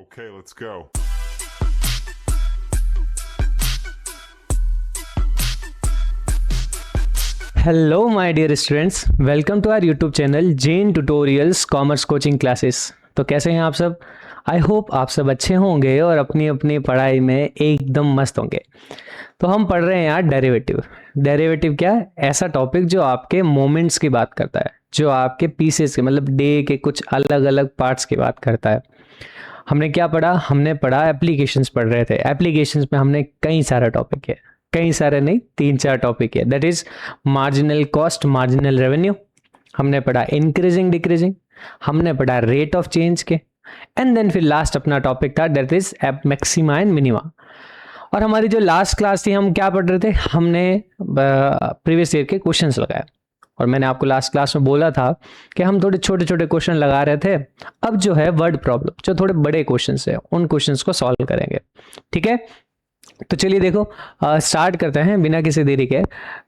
Okay, let's go. Hello my dear students, welcome to our YouTube channel Jain tutorials commerce coaching classes. तो कैसे हैं आप सब? I hope आप सब अच्छे होंगे और अपनी अपनी पढ़ाई में एकदम मस्त होंगे। तो हम पढ़ रहे हैं यार डेरिवेटिव। डेरिवेटिव क्या है? ऐसा टॉपिक जो आपके मोमेंट्स की बात करता है, जो आपके पीसेस के मतलब डे के कुछ अलग अलग पार्ट्स की बात करता है। हमने क्या पढ़ा? हमने पढ़ा एप्लीकेशंस पढ़ रहे थे। एप्लीकेशंस में हमने कई सारा टॉपिक है, कई सारे नहीं, 3-4 टॉपिक है। That is marginal cost, marginal revenue, हमने पढ़ा इंक्रीजिंग डिक्रीजिंग, हमने पढ़ा रेट ऑफ चेंज के, एंड देन फिर लास्ट अपना टॉपिक था that is maxima and minima. और हमारी जो लास्ट क्लास थी हम क्या पढ़ रहे थे? हमने प्रीवियस ईयर के क्वेश्चंस लगाए और मैंने आपको लास्ट क्लास में बोला था कि हम थोड़े छोटे छोटे क्वेश्चन लगा रहे थे। अब जो है वर्ड प्रॉब्लम, जो थोड़े बड़े क्वेश्चंस है, उन क्वेश्चंस को सॉल्व करेंगे। ठीक है, तो चलिए देखो स्टार्ट करते हैं बिना किसी देरी के।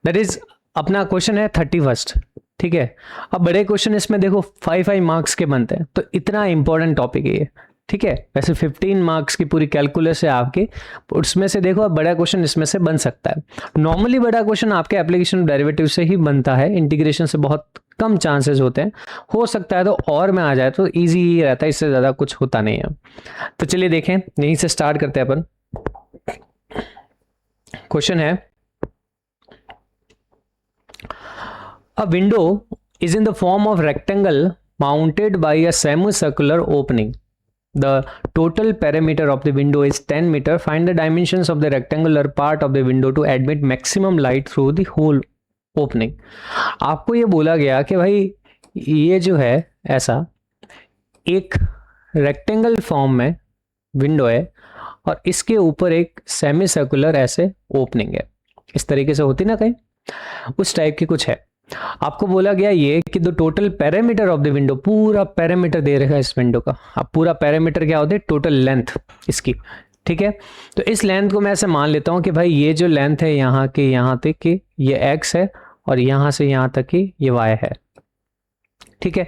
दैट इज अपना क्वेश्चन है 31st। ठीक है, अब बड़े क्वेश्चन इसमें देखो 5 मार्क्स के बनते हैं, तो इतना इंपॉर्टेंट टॉपिक है ये। ठीक है, वैसे 15 मार्क्स की पूरी कैलकुलस है आपकी, उसमें से देखो अब बड़ा क्वेश्चन इसमें से बन सकता है। नॉर्मली बड़ा क्वेश्चन आपके एप्लीकेशन डेरिवेटिव से ही बनता है, इंटीग्रेशन से बहुत कम चांसेस होते हैं। हो सकता है तो और में आ जाए तो ईजी ही रहता है, इससे ज़्यादा कुछ होता नहीं है। तो चलिए देखें, यहीं से स्टार्ट करते हैं अपन। क्वेश्चन है, a window is in the form of rectangle mounted by a semicircular opening. The total perimeter of the window is 10 meter. Find the dimensions of the rectangular part of the window to admit maximum light through the whole opening. आपको ये बोला गया कि भाई ये जो है ऐसा एक रेक्टेंगल फॉर्म में विंडो है और इसके ऊपर एक सेमी सर्कुलर ऐसे ओपनिंग है, इस तरीके से होती ना कहीं, उस टाइप की कुछ है। आपको बोला गया ये कि the total parameter of the window, पूरा पैरामीटर दे रखा है इस विंडो का। अब पूरा पैरामीटर क्या होता है? टोटल लेंथ इसकी। ठीक है, तो इस लेंथ को मैं ऐसे मान लेता हूं कि भाई ये जो लेंथ है यहाँ के यहाँ तक की ये x है और यहाँ से यहाँ तक की ये y है। ठीक है,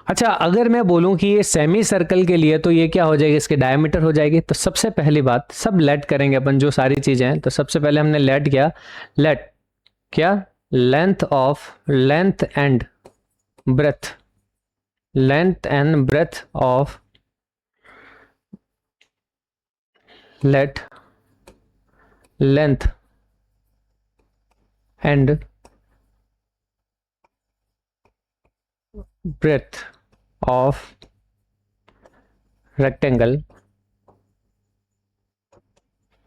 अच्छा अगर मैं बोलूं कि ये सेमी सर्कल के लिए तो ये क्या हो जाएगी? इसके डायमीटर हो जाएगी। तो सबसे पहली बात, सब लेट करेंगे अपन जो सारी चीजें हैं। तो सबसे पहले हमने लेट किया, लेट क्या? Length and breadth, length and breadth of, let length and breadth of rectangle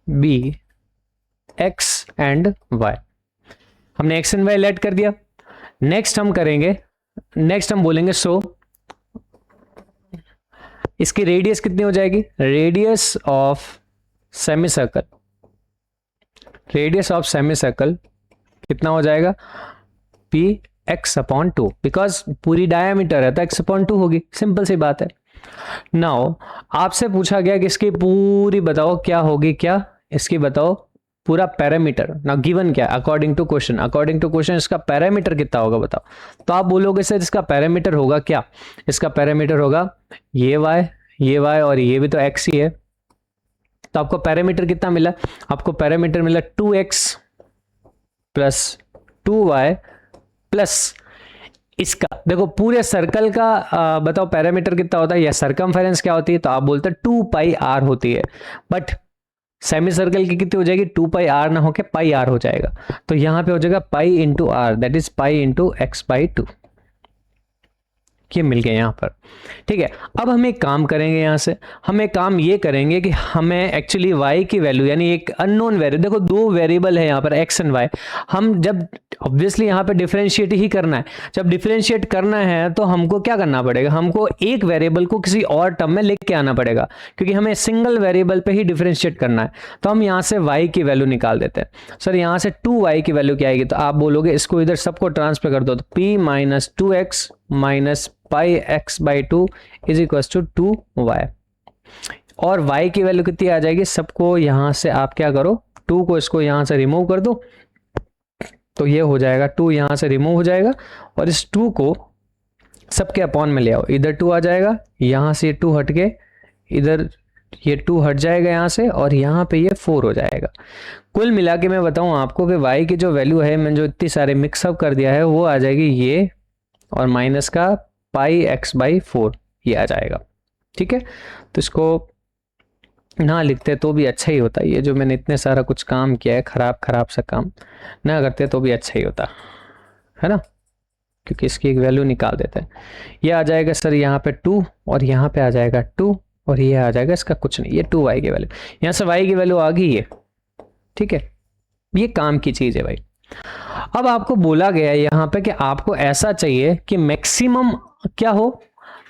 B x and y। हमने x and y लेट कर दिया। नेक्स्ट हम करेंगे, नेक्स्ट हम बोलेंगे सो इसकी रेडियस कितनी हो जाएगी? Radius of semi circle, radius of semi circle कितना हो जाएगा? P x/2, बिकॉज पूरी डायमीटर है तो x/2 होगी, सिंपल सी बात है। नाउ आपसे पूछा गया कि इसकी पूरी बताओ क्या होगी, क्या इसकी बताओ पूरा पैरामीटर। नाउ गिवन क्या? According to question, according to question इसका पैरामीटर कितना होगा बताओ। तो आप बोलोगे सर इसका पैरामीटर होगा क्या? इसका पैरामीटर होगा ये y और ये भी तो x ही है। तो आपको पैरामीटर कितना मिला? आपको पैरामीटर मिला 2x प्लस 2y प्लस इसका, देखो पूरे सर्कल का बताओ पैरामीटर कितना होता है या सरकमफेरेंस क्या होती है? तो आप बोलते हैं 2πr होती है, बट सेमी सर्कल की कितनी हो जाएगी? 2πr ना होके πr हो जाएगा। तो यहां पे हो जाएगा pi into r, that is pi into x/2। ये मिल गया यहाँ पर। ठीक है, अब हम एक काम करेंगे, यहाँ से हम एक काम ये करेंगे कि हमें एक्चुअली y की वैल्यू यानी एक अननोन वेरिएबल, देखो दो वेरिएबल है यहाँ पर x एंड y, हम जब ऑब्वियसली यहाँ पे डिफरेंशिएट ही करना है। जब डिफरेंशिएट करना है तो हमको क्या करना पड़ेगा? हमको एक वेरिएबल को किसी और टर्म में लेके आना पड़ेगा, क्योंकि हमें सिंगल वेरिएबल पे ही डिफरेंशिएट करना है। तो हम यहाँ से y की वैल्यू निकाल देते हैं। सर यहाँ से 2y की वैल्यू क्या आएगी? तो आप बोलोगे इसको इधर सबको ट्रांसफर कर दो, तो p minus 2x minus pi x/2 is equal to 2y, और y की वैल्यू कितनी आ जाएगी? सबको यहां से आप क्या करो, 2 को इसको यहां से रिमूव कर दो, तो ये हो जाएगा 2 यहां से रिमूव हो जाएगा, और इस 2 को सबके अपॉन में ले आओ, इधर 2 आ जाएगा, यहां से 2 हट के इधर ये 2 हट जाएगा यहाँ से और यहाँ पे ये 4 हो जाएगा। कुल मिला के मैं बताऊँ आपको कि y की जो वैल्यू है, मैंने जो इतनी सारे मिक्सअप कर दिया है, वो आ जाएगी ये और माइनस का पाई एक्स बाई 4 ये आ जाएगा। ठीक है, तो इसको ना लिखते तो भी अच्छा ही होता। ये जो मैंने इतने सारा कुछ काम किया है, खराब सा काम ना करते तो भी अच्छा ही होता है ना, क्योंकि इसकी एक वैल्यू निकाल देते हैं। ये आ जाएगा सर यहाँ पे 2 और यहाँ पे आ जाएगा 2 और ये आ जाएगा इसका कुछ नहीं, ये 2y की वैल्यू, यहाँ से y की वैल्यू आ गई है। ठीक है, ये काम की चीज है भाई। अब आपको बोला गया है यहाँ पे कि आपको ऐसा चाहिए कि मैक्सिमम क्या हो,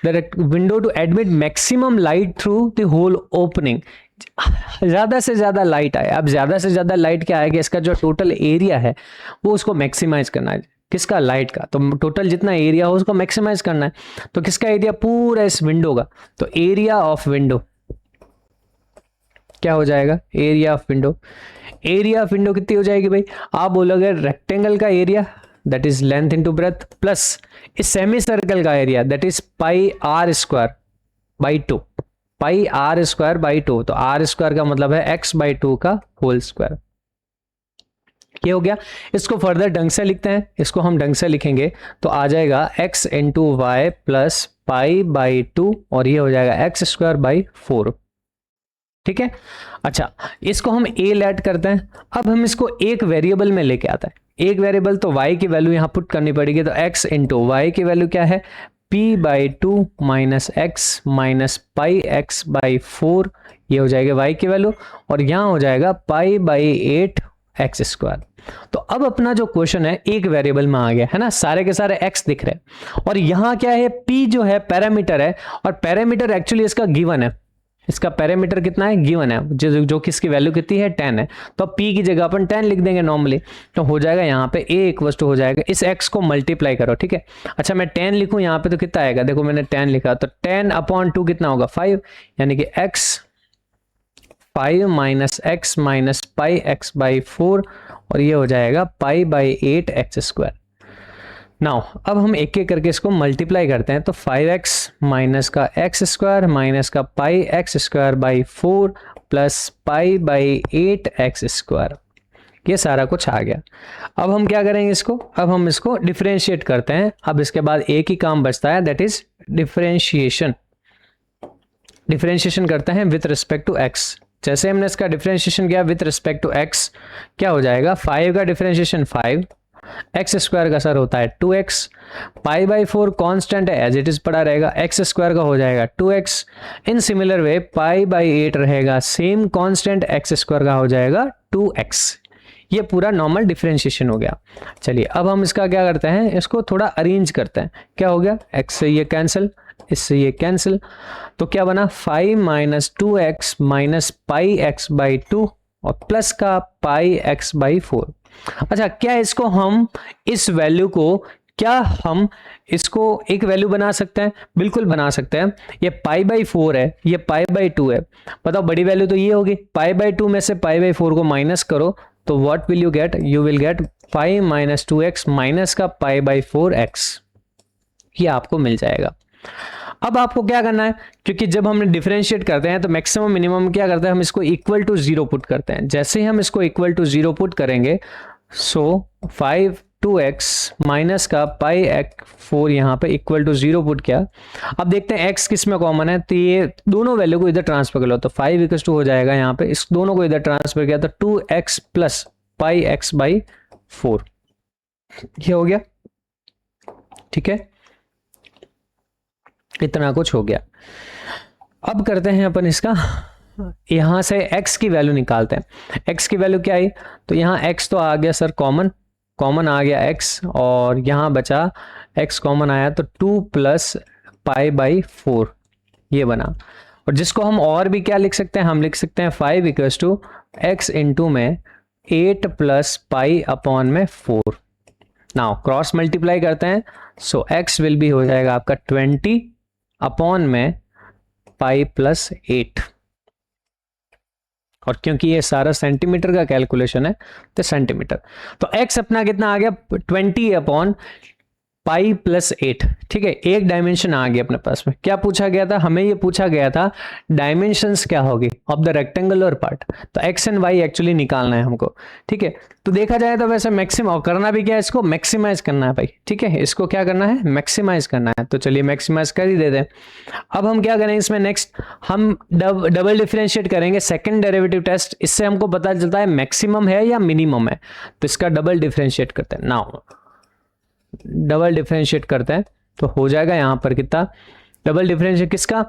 window to admit maximum light through the whole opening, ज्यादा से ज्यादा लाइट आए। अब ज्यादा से ज्यादा लाइट क्या आएगा, इसका जो टोटल एरिया है वो उसको मैक्सिमाइज करना है। किसका, लाइट का। तो टोटल जितना एरिया हो उसको मैक्सिमाइज करना है। तो किसका एरिया, पूरा इस विंडो का। तो एरिया ऑफ विंडो क्या हो जाएगा, area of window. Area of window कितनी हो जाएगी भाई, आप बोलोगे रेक्टेंगल का area that is length into breadth plus इस सेमी सर्कल का area that is pi r square by 2, pi r square by 2। तो आर स्क्वायर का मतलब है x बाई 2 का होल स्क्वायर। ये हो गया। इसको फर्दर ढंग से लिखते हैं, इसको हम ढंग से लिखेंगे तो आ जाएगा x into y plus pi by 2 और ये हो जाएगा x स्क्वायर बाई 4। ठीक है, अच्छा इसको हम a लेट करते हैं। अब हम इसको एक वेरिएबल में लेके आते हैं। एक वेरिएबल तो y की वैल्यू यहां पुट करनी पड़ेगी। तो x इंटू वाई की वैल्यू क्या है, p by 2 minus x minus pi x by 4, ये हो जाएगा y की वैल्यू। और यहां हो जाएगा पाई बाई 8 एक्स स्क्वायर। तो अब अपना जो क्वेश्चन है एक वेरिएबल में आ गया है ना, सारे के सारे x दिख रहे हैं। और यहां क्या है, p जो है पैरामीटर है, और पैरामीटर एक्चुअली इसका गिवन है। इसका पैरामीटर कितना है, गिवन है, जो किसकी वैल्यू कितनी है, 10 है। तो अब p की जगह अपन 10 लिख देंगे नॉर्मली। तो हो जाएगा यहाँ पे a इक्वल टू हो जाएगा, इस x को मल्टीप्लाई करो। ठीक है, अच्छा मैं 10 लिखूं यहाँ पे तो कितना आएगा, देखो मैंने 10 लिखा तो 10 अपॉन 2 कितना होगा 5, यानी कि x 5 minus x minus pi x by 4 और ये हो जाएगा पाई बाई 8 एक्स स्क्वायर। नाउ अब हम एक एक करके इसको मल्टीप्लाई करते हैं। तो 5x माइनस का एक्स स्क्वायर माइनस का pi x square by 4 plus pi by 8 x square, ये सारा कुछ आ गया। अब हम क्या करेंगे इसको, अब हम इसको डिफरेंशिएट करते हैं। अब इसके बाद एक ही काम बचता है दैट इज डिफरेंशिएशन। डिफरेंशिएशन करते हैं विथ रिस्पेक्ट टू x। जैसे हमने इसका डिफरेंशिएशन किया विथ रिस्पेक्ट टू x, क्या हो जाएगा, 5 का डिफरेंशिएशन 5, एक्स स्क्वायर का सर होता है 2x, पाई बाई 4 कॉन्स्टेंट है एज इट इज पड़ा रहेगा, एक्स स्क्वायर का हो जाएगा 2x। In similar way pi by 8 रहेगा सेम कांस्टेंट, एक्स स्क्वायर का हो जाएगा 2x। ये पूरा नॉर्मल डिफरेंशिएशन हो गया। चलिए अब हम इसका क्या करते हैं, इसको थोड़ा अरेंज करते हैं। क्या हो गया, x से ये कैंसिल, इससे ये कैंसिल, तो क्या बना 5 minus 2x minus pi x by 2 और प्लस का पाई एक्स बाई 4। अच्छा क्या इसको हम इस वैल्यू को क्या हम इसको एक वैल्यू बना सकते हैं, बिल्कुल बना सकते हैं। ये पाई बाई 4 है, ये पाई बाई 2 है, बताओ बड़ी वैल्यू तो ये होगी। पाई बाई 2 में से पाई बाई 4 को माइनस करो तो what will you get, you will get 5 minus 2x minus का पाई बाई 4x, ये आपको मिल जाएगा। अब आपको क्या करना है, क्योंकि जब हम डिफरेंशिएट करते हैं तो मैक्सिमम मिनिमम क्या करते हैं, हम इसको इक्वल टू 0 पुट करते हैं। जैसे ही हम इसको इक्वल टू 0 पुट करेंगे सो 5 2x माइनस का पाई एक्स 4 यहाँ पे इक्वल टू 0 पुट किया। अब देखते हैं x किस में कॉमन है, तो ये दोनों वैल्यू को इधर ट्रांसफर कर लो। तो 5 इक्वल टू हो जाएगा यहाँ पे, इस दोनों को इधर ट्रांसफर किया तो 2x plus pi x by 4, ये हो गया। ठीक है, इतना कुछ हो गया। अब करते हैं अपन इसका, यहां से x की वैल्यू निकालते हैं। x की वैल्यू क्या आई, तो यहाँ x तो आ गया सर कॉमन, कॉमन आ गया x और यहाँ बचा x कॉमन आया तो 2 प्लस पाई बाई 4 ये बना। और जिसको हम और भी क्या लिख सकते हैं, हम लिख सकते हैं 5 इक्वल्स टू x इंटू में 8 प्लस पाई अपॉन में 4। नाउ क्रॉस मल्टीप्लाई करते हैं सो x विल बी हो जाएगा आपका 20 अपॉन में पाई प्लस 8। और क्योंकि ये सारा सेंटीमीटर का कैलकुलेशन है तो सेंटीमीटर, तो x अपना कितना आ गया 20 अपॉन पाई प्लस 8, ठीक है, एक डायमेंशन आ गया अपने पास में। क्या पूछा गया था हमें? ये पूछा गया था डायमेंशंस क्या होगी ऑफ द रेक्टेंगुलर पार्ट, तो एक्स एंड वाई एक्चुअली निकालना है हमको, ठीक है। तो देखा जाए तो वैसे मैक्सिमम करना भी क्या है, इसको मैक्सिमाइज करना है भाई, ठीक है, इसको क्या करना है, मैक्सिमाइज करना है। तो चलिए मैक्सिमाइज कर ही देते हैं। अब हम क्या करें इसमें, नेक्स्ट हम डबल डिफरेंशिएट करेंगे, सेकंड डेरिवेटिव टेस्ट, इससे हमको पता चलता है मैक्सिमम है या मिनिमम है। तो इसका डबल डिफरेंशिएट करते हैं, नाउ डबल डिफरेंशिएट करते हैं तो हो जाएगा यहां पर कितना, डबल डिफरेंशिएट किसका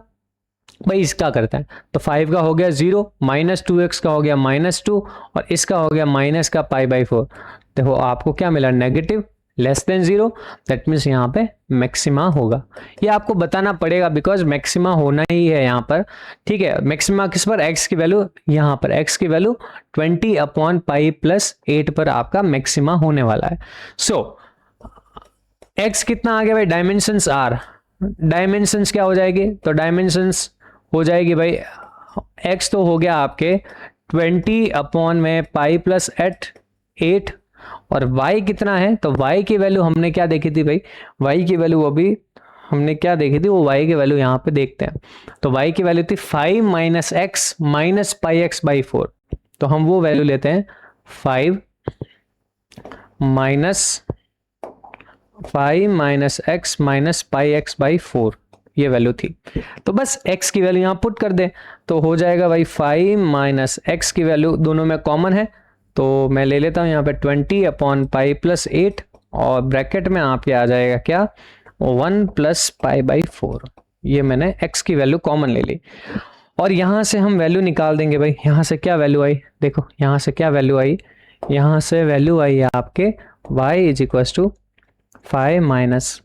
भाई, इसका करते हैं। तो 5 का हो गया 0, माइनस 2x का हो गया -2 और इसका हो गया माइनस का π/4। देखो आपको क्या मिला, negative less than 0, that means यहाँ पे मैक्सिमा होगा। ये आपको बताना पड़ेगा बिकॉज मैक्सिमा होना ही है यहाँ पर, ठीक है। मैक्सिमा किस पर, x की वैल्यू, यहाँ पर x की वैल्यू 20/π+8 पर आपका मैक्सिमा होने वाला है। सो x कितना आ गया भाई, डायमेंशंस r, डायमेंशंस क्या हो जाएगी, तो डायमेंशंस हो जाएगी भाई, x तो हो गया आपके 20/π+8 और y कितना है, तो y की वैल्यू हमने क्या देखी थी भाई, y की वैल्यू अभी हमने क्या देखी थी, वो y की वैल्यू यहाँ पे देखते हैं। तो y की वैल्यू थी 5 - x - πx/4, तो हम वो वैल्यू लेते हैं 5 - x - πx/4, ये वैल्यू थी। तो बस x की वैल्यू यहाँ पुट कर दे तो हो जाएगा भाई 5 - x की वैल्यू दोनों में कॉमन है, तो मैं ले लेता हूँ यहाँ पे 20/π+8 और ब्रैकेट में आपके आ जाएगा क्या, 1 + π/4। ये मैंने x की वैल्यू कॉमन ले ली और यहाँ से हम वैल्यू निकाल देंगे भाई। यहाँ से क्या वैल्यू आई, देखो यहाँ से क्या वैल्यू आई, यहाँ से वैल्यू आई आपके y = 5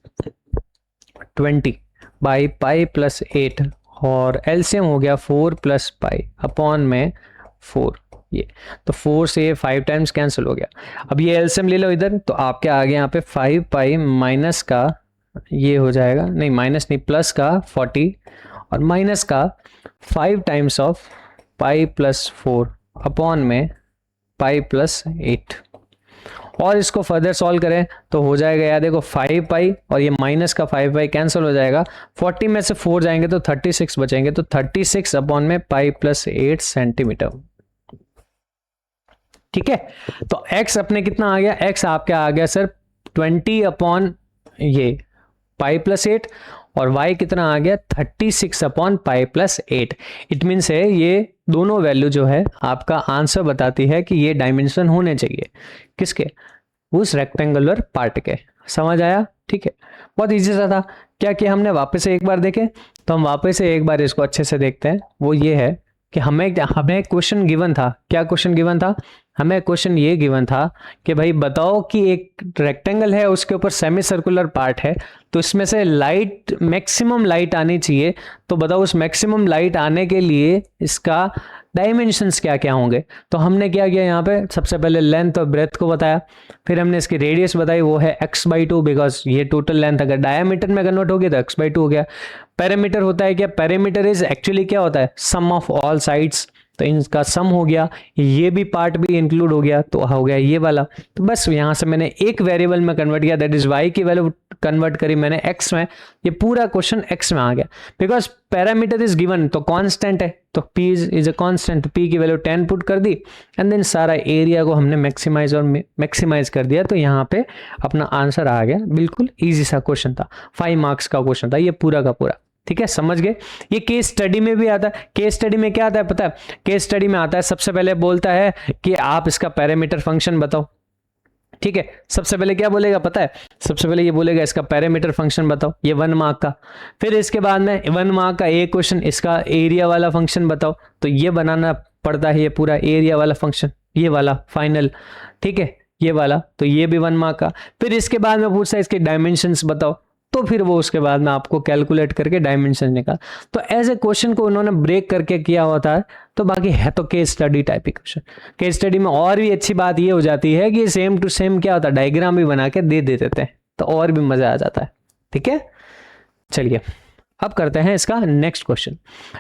- 20/π+8 और एलसीएम हो गया 4 + π/4। ये तो 4 से 5 टाइम्स कैंसिल हो गया। अब ये एलसीएम ले लो इधर, तो आपके आगे यहाँ पे 5π माइनस का ये हो जाएगा, नहीं माइनस नहीं, प्लस का 40 और माइनस का 5 टाइम्स ऑफ π+4 अपॉन में π+8। और इसको फर्दर सॉल्व करें तो हो जाएगा यार, देखो 5π और ये माइनस का 5π कैंसिल हो जाएगा, 40 में से 4 जाएंगे तो 36 बचेंगे, तो 36 अपॉन में π+8 सेंटीमीटर, ठीक है। तो x अपने कितना आ गया, x आपके आ गया सर 20 अपॉन ये π+8 और y कितना आ गया 36 अपॉन π+8। इट मीन्स है ये दोनों वैल्यू जो है आपका आंसर बताती है कि ये डायमेंशन होने चाहिए किसके, उस रेक्टेंगुलर पार्ट के। समझ आया, ठीक है, बहुत इजी सा था। क्या किया हमने, वापस से एक बार देखें, तो हम वापस से एक बार इसको अच्छे से देखते हैं। वो ये है कि हमें क्वेश्चन गिवन था, क्या क्वेश्चन गिवन था, हमें क्वेश्चन ये गिवन था कि भाई बताओ कि एक रेक्टेंगल है, उसके ऊपर सेमी सर्कुलर पार्ट है, तो इसमें से लाइट, मैक्सिमम लाइट आनी चाहिए, तो बताओ उस मैक्सिमम लाइट आने के लिए इसका डायमेंशंस क्या क्या होंगे। तो हमने क्या किया यहाँ पे, सबसे पहले लेंथ और ब्रेथ को बताया, फिर हमने इसकी रेडियस बताई, वो है x/2 बिकॉज ये टोटल लेंथ अगर डायमीटर में कन्वर्ट होगी तो x/2 हो गया। पैरामीटर होता है क्या, पैरामीटर इज एक्चुअली क्या होता है, सम ऑफ ऑल साइड्स, तो इनका सम हो गया, ये भी पार्ट भी इंक्लूड हो गया, तो हो गया ये वाला। तो बस यहाँ से मैंने एक वेरिएबल में कन्वर्ट किया, दैट इज y की वैल्यू कन्वर्ट करी मैंने x में, ये पूरा क्वेश्चन x में आ गया बिकॉज पैरामीटर इज गिवन, तो कांस्टेंट है, तो p is a constant, p की वैल्यू 10 पुट कर दी एंड देन सारा एरिया को हमने मैक्सिमाइज और मैक्सिमाइज कर दिया, तो यहाँ पे अपना आंसर आ गया। बिल्कुल ईजी सा क्वेश्चन था, 5 मार्क्स का क्वेश्चन था ये पूरा का पूरा, ठीक है, समझ गए। ये केस स्टडी में भी आता है। केस स्टडी में क्या आता है पता है, केस स्टडी में आता है सबसे पहले बोलता है कि आप इसका पैरामीटर फंक्शन बताओ, ठीक है। सबसे पहले क्या बोलेगा पता है, सबसे पहले ये बोलेगा इसका पैरामीटर फंक्शन बताओ, ये 1 मार्क का। फिर इसके बाद में 1 मार्क का एक क्वेश्चन, इसका एरिया वाला फंक्शन बताओ, तो ये बनाना पड़ता है, ये पूरा एरिया वाला फंक्शन, ये वाला फाइनल, ठीक है, ये वाला, तो ये भी 1 मार्क का। फिर इसके बाद में पूछता है इसके डायमेंशंस बताओ, तो फिर वो उसके बाद में आपको कैलकुलेट करके डायमेंशन निकाल। तो ऐसे क्वेश्चन को उन्होंने ब्रेक करके किया होता है, तो बाकी है तो केस स्टडी टाइप ही क्वेश्चन। केस स्टडी में और भी अच्छी बात ये हो जाती है कि सेम टू सेम क्या होता है, डायग्राम भी बना के दे देते हैं, तो और भी मजा आ जाता है, ठीक है। चलिए अब करते हैं इसका नेक्स्ट क्वेश्चन।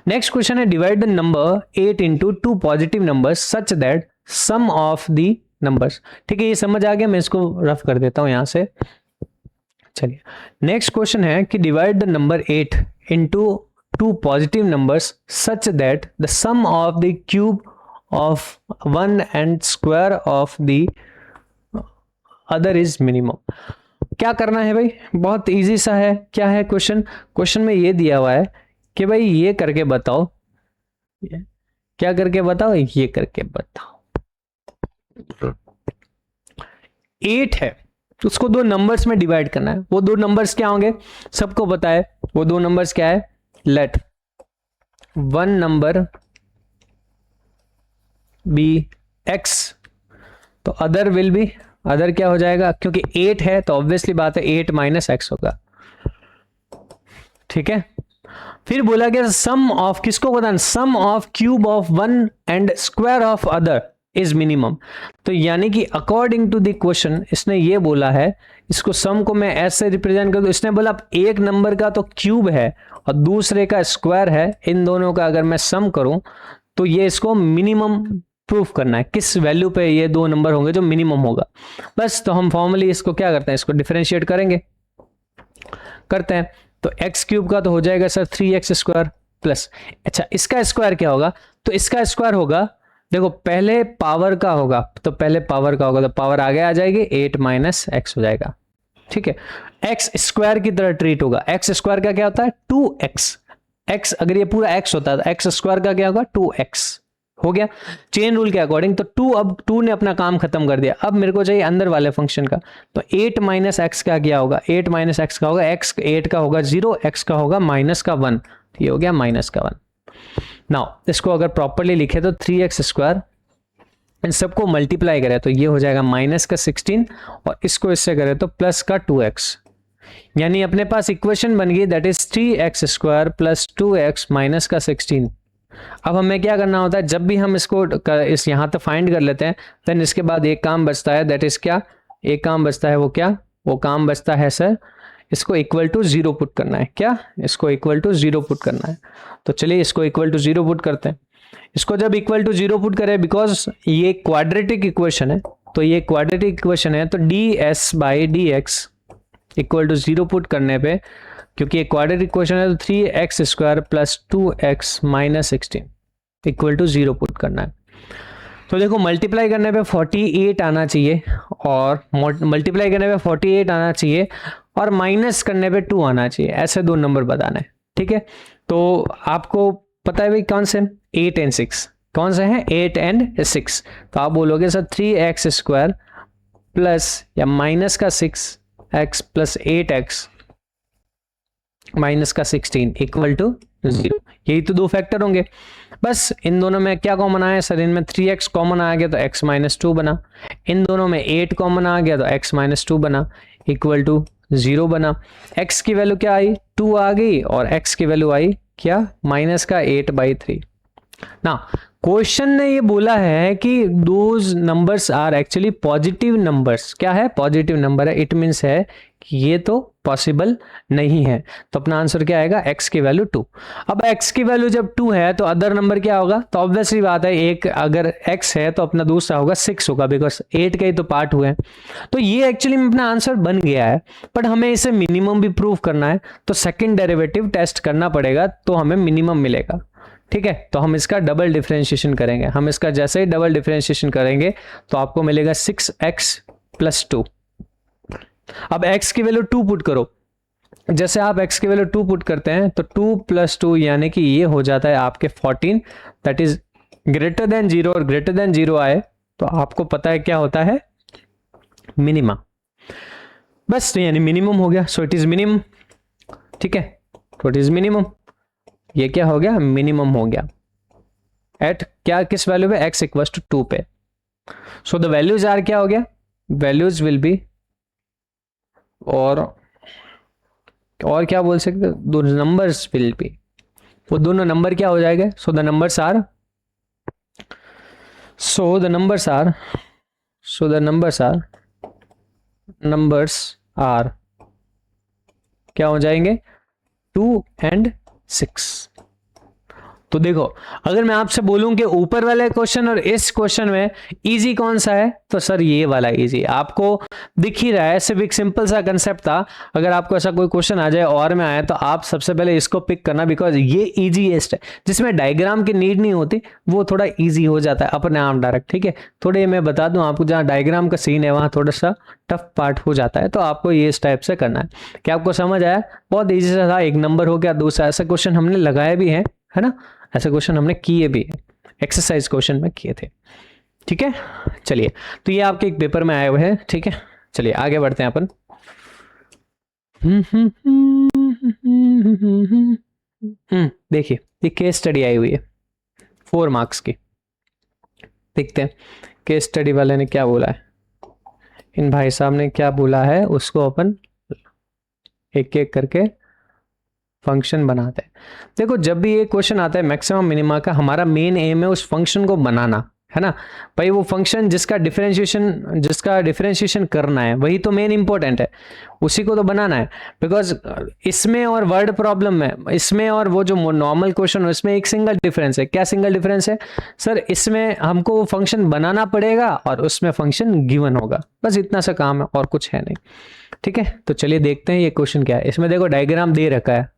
नेक्स्ट क्वेश्चन है divide the number 8 into 2 positive numbers such that sum of the numbers, ठीक है, ये समझ आ गया। मैं इसको रफ कर देता हूं यहां से, चलिए नेक्स्ट क्वेश्चन है कि divide the number 8 into two positive numbers such that the sum of the cube of one and square of the other is minimum. क्या करना है भाई, बहुत इजी सा है। क्या है क्वेश्चन, क्वेश्चन में ये दिया हुआ है कि भाई ये करके बताओ, क्या करके बताओ, ये करके बताओ। 8 है, उसको दो नंबर्स में डिवाइड करना है। वो दो नंबर्स क्या होंगे, सबको पता है वो दो नंबर्स क्या है। Let one number be x, तो अदर विल बी, अदर क्या हो जाएगा, क्योंकि 8 है तो ऑब्वियसली बात है 8 माइनस एक्स होगा। ठीक है, फिर बोला गया सम ऑफ, किसको बताना, sum of cube of one and square of other is minimum. तो यानी कि अकॉर्डिंग टू द क्वेश्चन इसने ये बोला है, इसको सम को मैं ऐसे रिप्रेजेंट कर दूं, इसने बोला एक नंबर का तो क्यूब है और दूसरे का स्क्वायर है, इन दोनों का अगर मैं सम करूं तो ये इसको मिनिमम प्रूफ करना है, किस वैल्यू पे ये दो नंबर होंगे जो मिनिमम होगा। बस तो हम फॉर्मली इसको क्या करते हैं, इसको डिफरेंशिएट करेंगे, करते हैं। तो एक्स क्यूब का तो हो जाएगा सर 3x स्क्वायर प्लस, अच्छा इसका स्क्वायर क्या होगा, तो इसका स्क्वायर होगा, देखो पहले पावर का होगा तो पहले पावर का होगा तो पावर आगे आ जाएगी 8 माइनस एक्स हो जाएगा। ठीक है, एक्स स्क्वायर की तरह ट्रीट होगा। एक्स स्क्वायर का क्या होता है 2x, एक्स अगर ये पूरा एक्स होता है तो एक्स स्क्वायर का क्या होगा 2x हो गया चेन रूल के अकॉर्डिंग। तो 2, अब 2 ने अपना काम खत्म कर दिया, अब मेरे को चाहिए अंदर वाले फंक्शन का। तो 8 माइनस एक्स का क्या होगा, 8 माइनस एक्स का होगा, एक्स 8 का होगा 0, एक्स का होगा माइनस का 1, ये हो गया माइनस का 1। नाउ इसको अगर प्रॉपरली लिखे तो 3x स्क्वायर, इन सबको मल्टीप्लाई करें तो ये हो जाएगा माइनस का 16 और इसको इससे करें तो प्लस का 2x, यानी अपने पास इक्वेशन बन गई that is 3x square plus 2x minus का 16। अब हमें क्या करना होता है, जब भी हम इसको इस यहाँ तक फाइंड कर लेते हैं देन इसके बाद एक काम बचता है, दैट इज क्या, एक काम बचता है, वो क्या, वो काम बचता है सर इसको इक्वल टू 0 पुट करना है। क्या, इसको इक्वल टू 0 पुट करना है। तो चलिए इसको इक्वल टू 0 पुट करते हैं। इसको जब इक्वल टू 0 पुट करें, बिकॉज ये क्वाड्रेटिक इक्वेशन है, तो ये क्वाड्रेटिक इक्वेशन है तो ds by dx equal to 0 put करने पे, क्योंकि एक क्वाड्रेटिक इक्वेशन है तो 3x square plus 2x minus 16 equal to 0 put करना है। तो देखो मल्टीप्लाई करने पे 48 आना चाहिए और मल्टीप्लाई करने पे 48 आना चाहिए और माइनस करने पे 2 आना चाहिए, ऐसे दो नंबर बताने। ठीक है, तो आपको पता है भाई कौन से 8 एंड 6 कौन से हैं, 8 एंड 6। तो आप बोलोगे सर 3x स्क्वायर प्लस या माइनस का 6x प्लस 8x माइनस का 16 इक्वल टू 0, यही तो दो फैक्टर होंगे। बस इन दोनों में क्या कॉमन आया सर, इनमें 3x कॉमन आ गया तो x माइनस 2 बना, इन दोनों में 8 कॉमन आ गया तो x माइनस 2 बना इक्वल टू 0 बना। x की वैल्यू क्या आई 2 आ गई और x की वैल्यू आई क्या माइनस का 8/3। ना क्वेश्चन ने ये बोला है कि those numbers are actually positive numbers, क्या है पॉजिटिव नंबर है, इट मीन्स है कि ये तो पॉसिबल नहीं है। तो अपना आंसर क्या आएगा, x की वैल्यू 2। अब x की वैल्यू जब 2 है तो अदर नंबर क्या होगा, तो ऑब्वियसली बात है एक अगर x है तो अपना दूसरा होगा 6 होगा, बिकॉज 8 के ही तो पार्ट हुए हैं। तो ये एक्चुअली में अपना आंसर बन गया है, बट हमें इसे मिनिमम भी प्रूव करना है तो सेकेंड डेरिवेटिव टेस्ट करना पड़ेगा तो हमें मिनिमम मिलेगा। ठीक है, तो हम इसका डबल डिफरेंशिएशन करेंगे। हम इसका जैसे ही डबल डिफरेंशिएशन करेंगे तो आपको मिलेगा 6x प्लस 2। अब x की वैल्यू 2 पुट करो, जैसे आप x की वैल्यू 2 पुट करते हैं तो 2 प्लस 2 यानी कि ये हो जाता है आपके 14, दैट इज ग्रेटर देन 0 और ग्रेटर देन 0 आए तो आपको पता है क्या होता है मिनिमम। बस तो यानी मिनिमम हो गया, सो इट इज मिनिमम। ठीक है, तो इट इज मिनिमम, ये क्या हो गया मिनिमम हो गया एट क्या किस वैल्यू पे x इक्वल्स टू 2 पे। सो द वैल्यूज आर क्या हो गया, वैल्यूज विल बी और क्या बोल सकते, दो नंबर्स विल बी, वो दोनों नंबर क्या हो जाएगा, सो द नंबर्स आर क्या हो जाएंगे 2 and 6। तो देखो, अगर मैं आपसे बोलूं कि ऊपर वाले क्वेश्चन और इस क्वेश्चन में इजी कौन सा है, तो सर ये वाला इजी आपको दिख ही रहा है। सिर्फ एक सिंपल सा कंसेप्ट था। अगर आपको ऐसा कोई क्वेश्चन आ जाए और में आए तो आप सबसे पहले इसको पिक करना, बिकॉज ये इजीएस्ट है, जिसमें डायग्राम की नीड नहीं होती, वो थोड़ा इजी हो जाता है अपने आप डायरेक्ट। ठीक है, थोड़े मैं बता दूं आपको, जहां डायग्राम का सीन है वहां थोड़ा सा टफ पार्ट हो जाता है, तो आपको ये इस टाइप से करना है। क्या आपको समझ आया? बहुत इजी सा था, 1 नंबर हो गया। दूसरा ऐसा क्वेश्चन हमने लगाए भी है ना, ऐसे क्वेश्चन हमने किए भी है, एक्सरसाइज क्वेश्चन में किए थे। ठीक है, चलिए, तो ये आपके एक पेपर में आए हुए हैं। ठीक है, चलिए आगे बढ़ते हैं अपन। देखिए, ये केस स्टडी आई हुई है 4 मार्क्स की। देखते हैं केस स्टडी वाले ने क्या बोला है, इन भाई साहब ने क्या बोला है, उसको अपन एक एक करके फंक्शन बनाते हैं। देखो, जब भी ये क्वेश्चन आता है मैक्सिमम मिनिमा का, हमारा मेन एम है उस फंक्शन को बनाना, है ना भाई। वो फंक्शन जिसका डिफरेंशिएशन करना है, वही तो मेन इंपॉर्टेंट है, उसी को तो बनाना है। बिकॉज इसमें और वर्ड प्रॉब्लम में, इसमें और वो जो नॉर्मल क्वेश्चन है, उसमें एक सिंगल डिफरेंस है। क्या सिंगल डिफरेंस है सर? इसमें हमको वो फंक्शन बनाना पड़ेगा और उसमें फंक्शन गिवन होगा, बस इतना सा काम है और कुछ है नहीं। ठीक है, तो चलिए देखते हैं ये क्वेश्चन क्या है। इसमें देखो डायग्राम दे रखा है,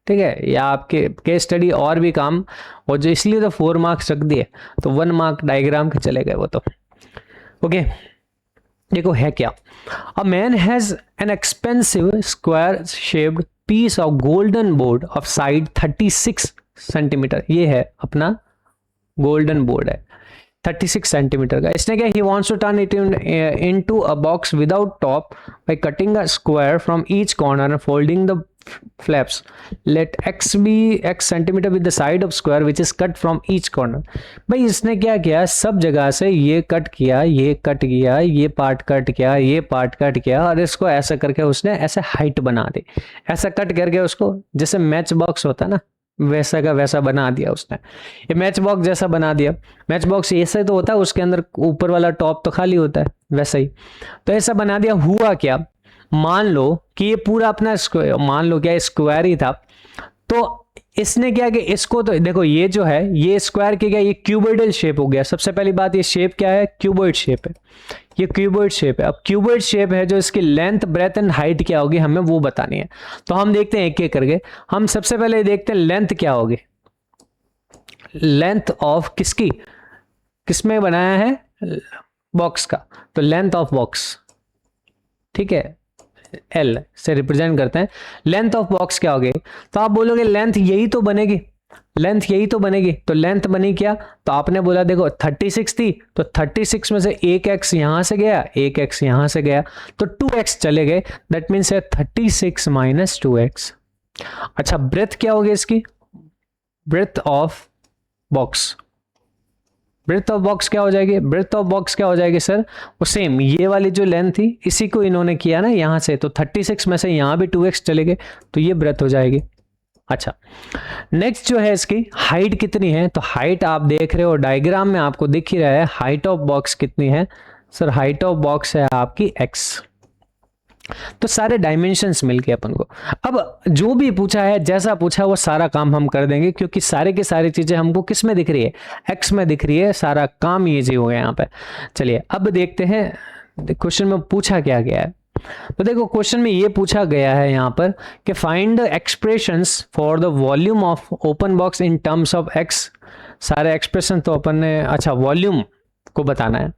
ठीक है, या आपके केस स्टडी और भी काम, और जो इसलिए तो 4 मार्क्स रख दिए, तो 1 मार्क डायग्राम के चले गए वो तो। ओके, देखो है क्या, a man has an expensive square shaped piece of golden board of side 36 centimetre. ये है अपना गोल्डन बोर्ड है 36 सेंटीमीटर का। इसने क्या, he wants to turn it into a box without top by cutting a square from each corner and folding the flaps. Let x be x centimeter with the side of square which is cut from each corner. भाई इसने क्या किया, सब जगह से ये cut किया, ये कट किया, ये पार्ट कट किया, ये पार्ट कट किया, और इसको ऐसा करके उसने ऐसे हाइट बना दी। ऐसा कट करके उसको जैसे मैच बॉक्स होता है ना, वैसा का वैसा बना दिया उसने। ये मैच बॉक्स जैसा बना दिया। मैच बॉक्स ऐसे तो होता है, उसके अंदर ऊपर वाला टॉप तो खाली होता है, वैसा ही तो ऐसा बना दिया। हुआ क्या, मान लो कि ये पूरा अपना स्क्वायर, मान लो क्या स्क्वायर ही था, तो इसने क्या कि इसको, तो देखो ये जो है ये स्क्वायर के क्या, ये क्यूबॉइडल शेप हो गया। सबसे पहली बात, ये शेप क्या है, क्यूबॉइड शेप है, ये क्यूबॉइड शेप है। अब क्यूबॉइड शेप है, जो इसकी लेंथ ब्रेथ एंड हाइट क्या होगी हमें वो बतानी है। तो हम देखते हैं एक एक करके। हम सबसे पहले देखते हैं लेंथ क्या होगी, लेंथ ऑफ किसकी, किसमें बनाया है, बॉक्स का, तो लेंथ ऑफ बॉक्स, ठीक है, L से रिप्रेजेंट करते हैं। लेंथ ऑफ बॉक्स क्या होगी, तो आप बोलोगे लेंथ यही तो बनेगी, लेंथ यही तो बनेगी। तो लेंथ बनी क्या, तो आपने बोला देखो 36 थी, तो 36 में से एक x यहां से गया, एक x यहां से गया, तो 2x चले गए। That means 36 minus 2x। अच्छा, ब्रेथ क्या होगी इसकी, breadth of box, breadth of box क्या हो जाएगी, ब्रेथ ऑफ बॉक्स क्या हो जाएगी सर, वो सेम ये वाली जो लेंथ थी इसी को इन्होंने किया ना यहां से, तो 36 में से यहां भी 2x चले गए, तो ये ब्रेथ हो जाएगी। अच्छा, नेक्स्ट जो है इसकी हाइट कितनी है, तो हाइट आप देख रहे हो डायग्राम में आपको दिख ही रहा है, हाइट ऑफ बॉक्स कितनी है सर, हाइट ऑफ बॉक्स है आपकी x। तो सारे डायमेंशंस मिल गए अपन को। अब जो भी पूछा है, जैसा पूछा वो सारा काम हम कर देंगे, क्योंकि सारे की सारी चीजें हमको किस में दिख रही है, एक्स में दिख रही है। सारा काम इजी हो गया यहाँ पे। चलिए अब देखते हैं क्वेश्चन में पूछा क्या गया है। तो देखो क्वेश्चन में ये पूछा गया है यहाँ पर कि find the expressions for the volume of open box in terms of x. सारे एक्सप्रेशन तो अपन ने, अच्छा वॉल्यूम को बताना है,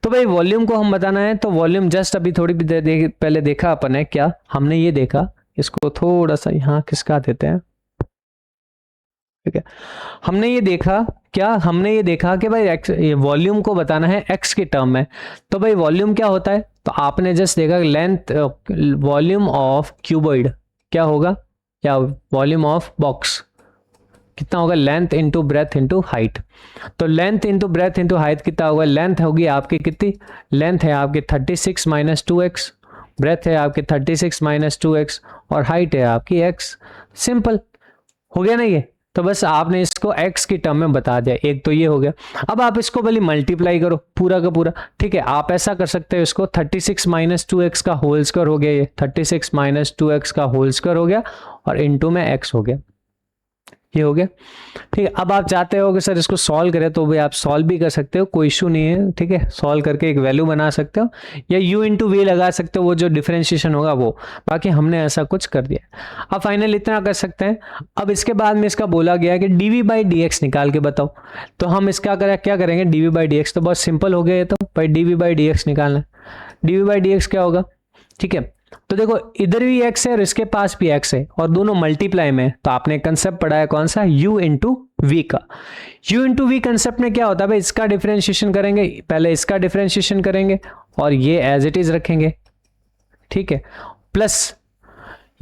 तो भाई वॉल्यूम को हम बताना है। तो वॉल्यूम जस्ट अभी थोड़ी भी पहले देखा अपन है, क्या हमने ये देखा, इसको थोड़ा सा यहाँ खिसका देते हैं, ठीक है। हमने ये देखा क्या, हमने ये देखा कि भाई ये वॉल्यूम को बताना है एक्स के टर्म में। तो भाई वॉल्यूम क्या होता है, तो आपने जस्ट देखा लेंथ, वॉल्यूम ऑफ क्यूबॉइड क्या होगा, क्या वॉल्यूम ऑफ बॉक्स कितना होगा, length into breadth into height. तो length into breadth into height कितना होगा, लेंथ होगी आपकी कितनी, लेंथ है आपकी 36 माइनस 2x, ब्रेथ है आपकी 36 माइनस 2x, और हाइट है आपकी x। सिंपल हो गया ना ये। तो बस आपने इसको x की टर्म में बता दिया, एक तो ये हो गया। अब आप इसको भले मल्टीप्लाई करो पूरा का पूरा, ठीक है। आप ऐसा कर सकते हो, इसको 36 माइनस 2x का होल स्क्वायर हो गया, ये 36 माइनस 2x का होल स्क्वायर हो गया, और इंटू में x हो गया। ये हो गया। ठीक है, अब आप चाहते हो कि सर इसको सॉल्व करें तो भी आप सॉल्व भी कर सकते हो, कोई इशू नहीं है। ठीक है, सॉल्व करके एक वैल्यू बना सकते हो या u इंटू वी लगा सकते हो, वो जो डिफरेंशिएशन होगा वो। बाकी हमने ऐसा कुछ कर दिया। अब फाइनल इतना कर सकते हैं। अब इसके बाद में इसका बोला गया कि dv बाई डी निकाल के बताओ। तो हम इसका क्या करेंगे, dv बाई डी तो बहुत सिंपल हो गया ये, तो भाई dv बाई डी निकालना है। dv बाई डी क्या होगा, ठीक है, तो देखो इधर भी x है और इसके पास भी x है और दोनों मल्टीप्लाई में, तो आपने कंसेप्ट पढ़ा है कौन सा, u इंटू वी का। u इंटू वी कंसेप्ट में क्या होता है भाई, इसका डिफरेंशिएशन करेंगे, पहले इसका डिफरेंशिएशन करेंगे और ये एज इट इज रखेंगे। ठीक है, प्लस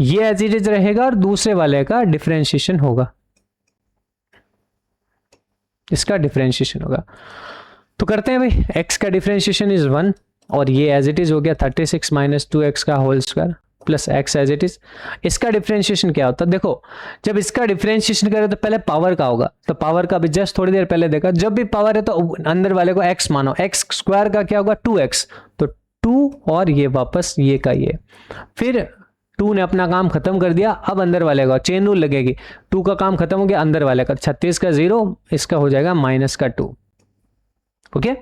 ये एज इट इज रहेगा और दूसरे वाले का डिफरेंशिएशन होगा, इसका डिफरेंशिएशन होगा। तो करते हैं भाई, x का डिफरेंशिएशन इज 1 और ये एज इट इज हो गया 36 माइनस 2x का whole square plus x as it is. इसका डिफरेंशिएशन क्या होता है, देखो जब इसका डिफरेंशिएशन करें तो पहले पावर का होगा, तो पावर का भी जस्ट थोड़ी देर पहले देखा, जब भी पावर है तो अंदर वाले को x मानो, x स्क्वायर का क्या होगा 2x, तो 2 और ये वापस ये का ये, फिर 2 ने अपना काम खत्म कर दिया। अब अंदर वाले का चेन रूल लगेगी, 2 का काम खत्म हो गया, अंदर वाले का 36 का 0, इसका हो जाएगा माइनस का 2। ओके,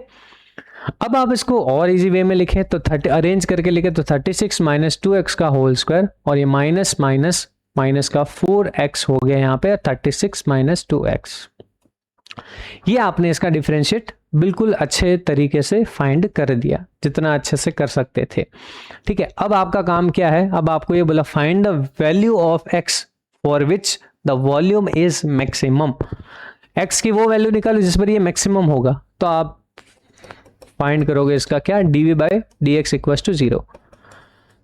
अब आप इसको और इजी वे में लिखें तो 30 अरेंज करके लिखे तो 36 माइनस 2x का होल स्क्वायर और ये माइनस माइनस माइनस का 4x हो गया यहाँ पे 36 माइनस 2x। ये आपने इसका डिफरेंशिएट बिल्कुल अच्छे तरीके से फाइंड कर दिया, जितना अच्छे से कर सकते थे। ठीक है, अब आपका काम क्या है, अब आपको ये बोला find the value of x for which the volume is maximum. x की वो वैल्यू निकालो जिस पर ये मैक्सिमम होगा, तो आप फाइंड करोगे इसका क्या, dv by d x equal to 0।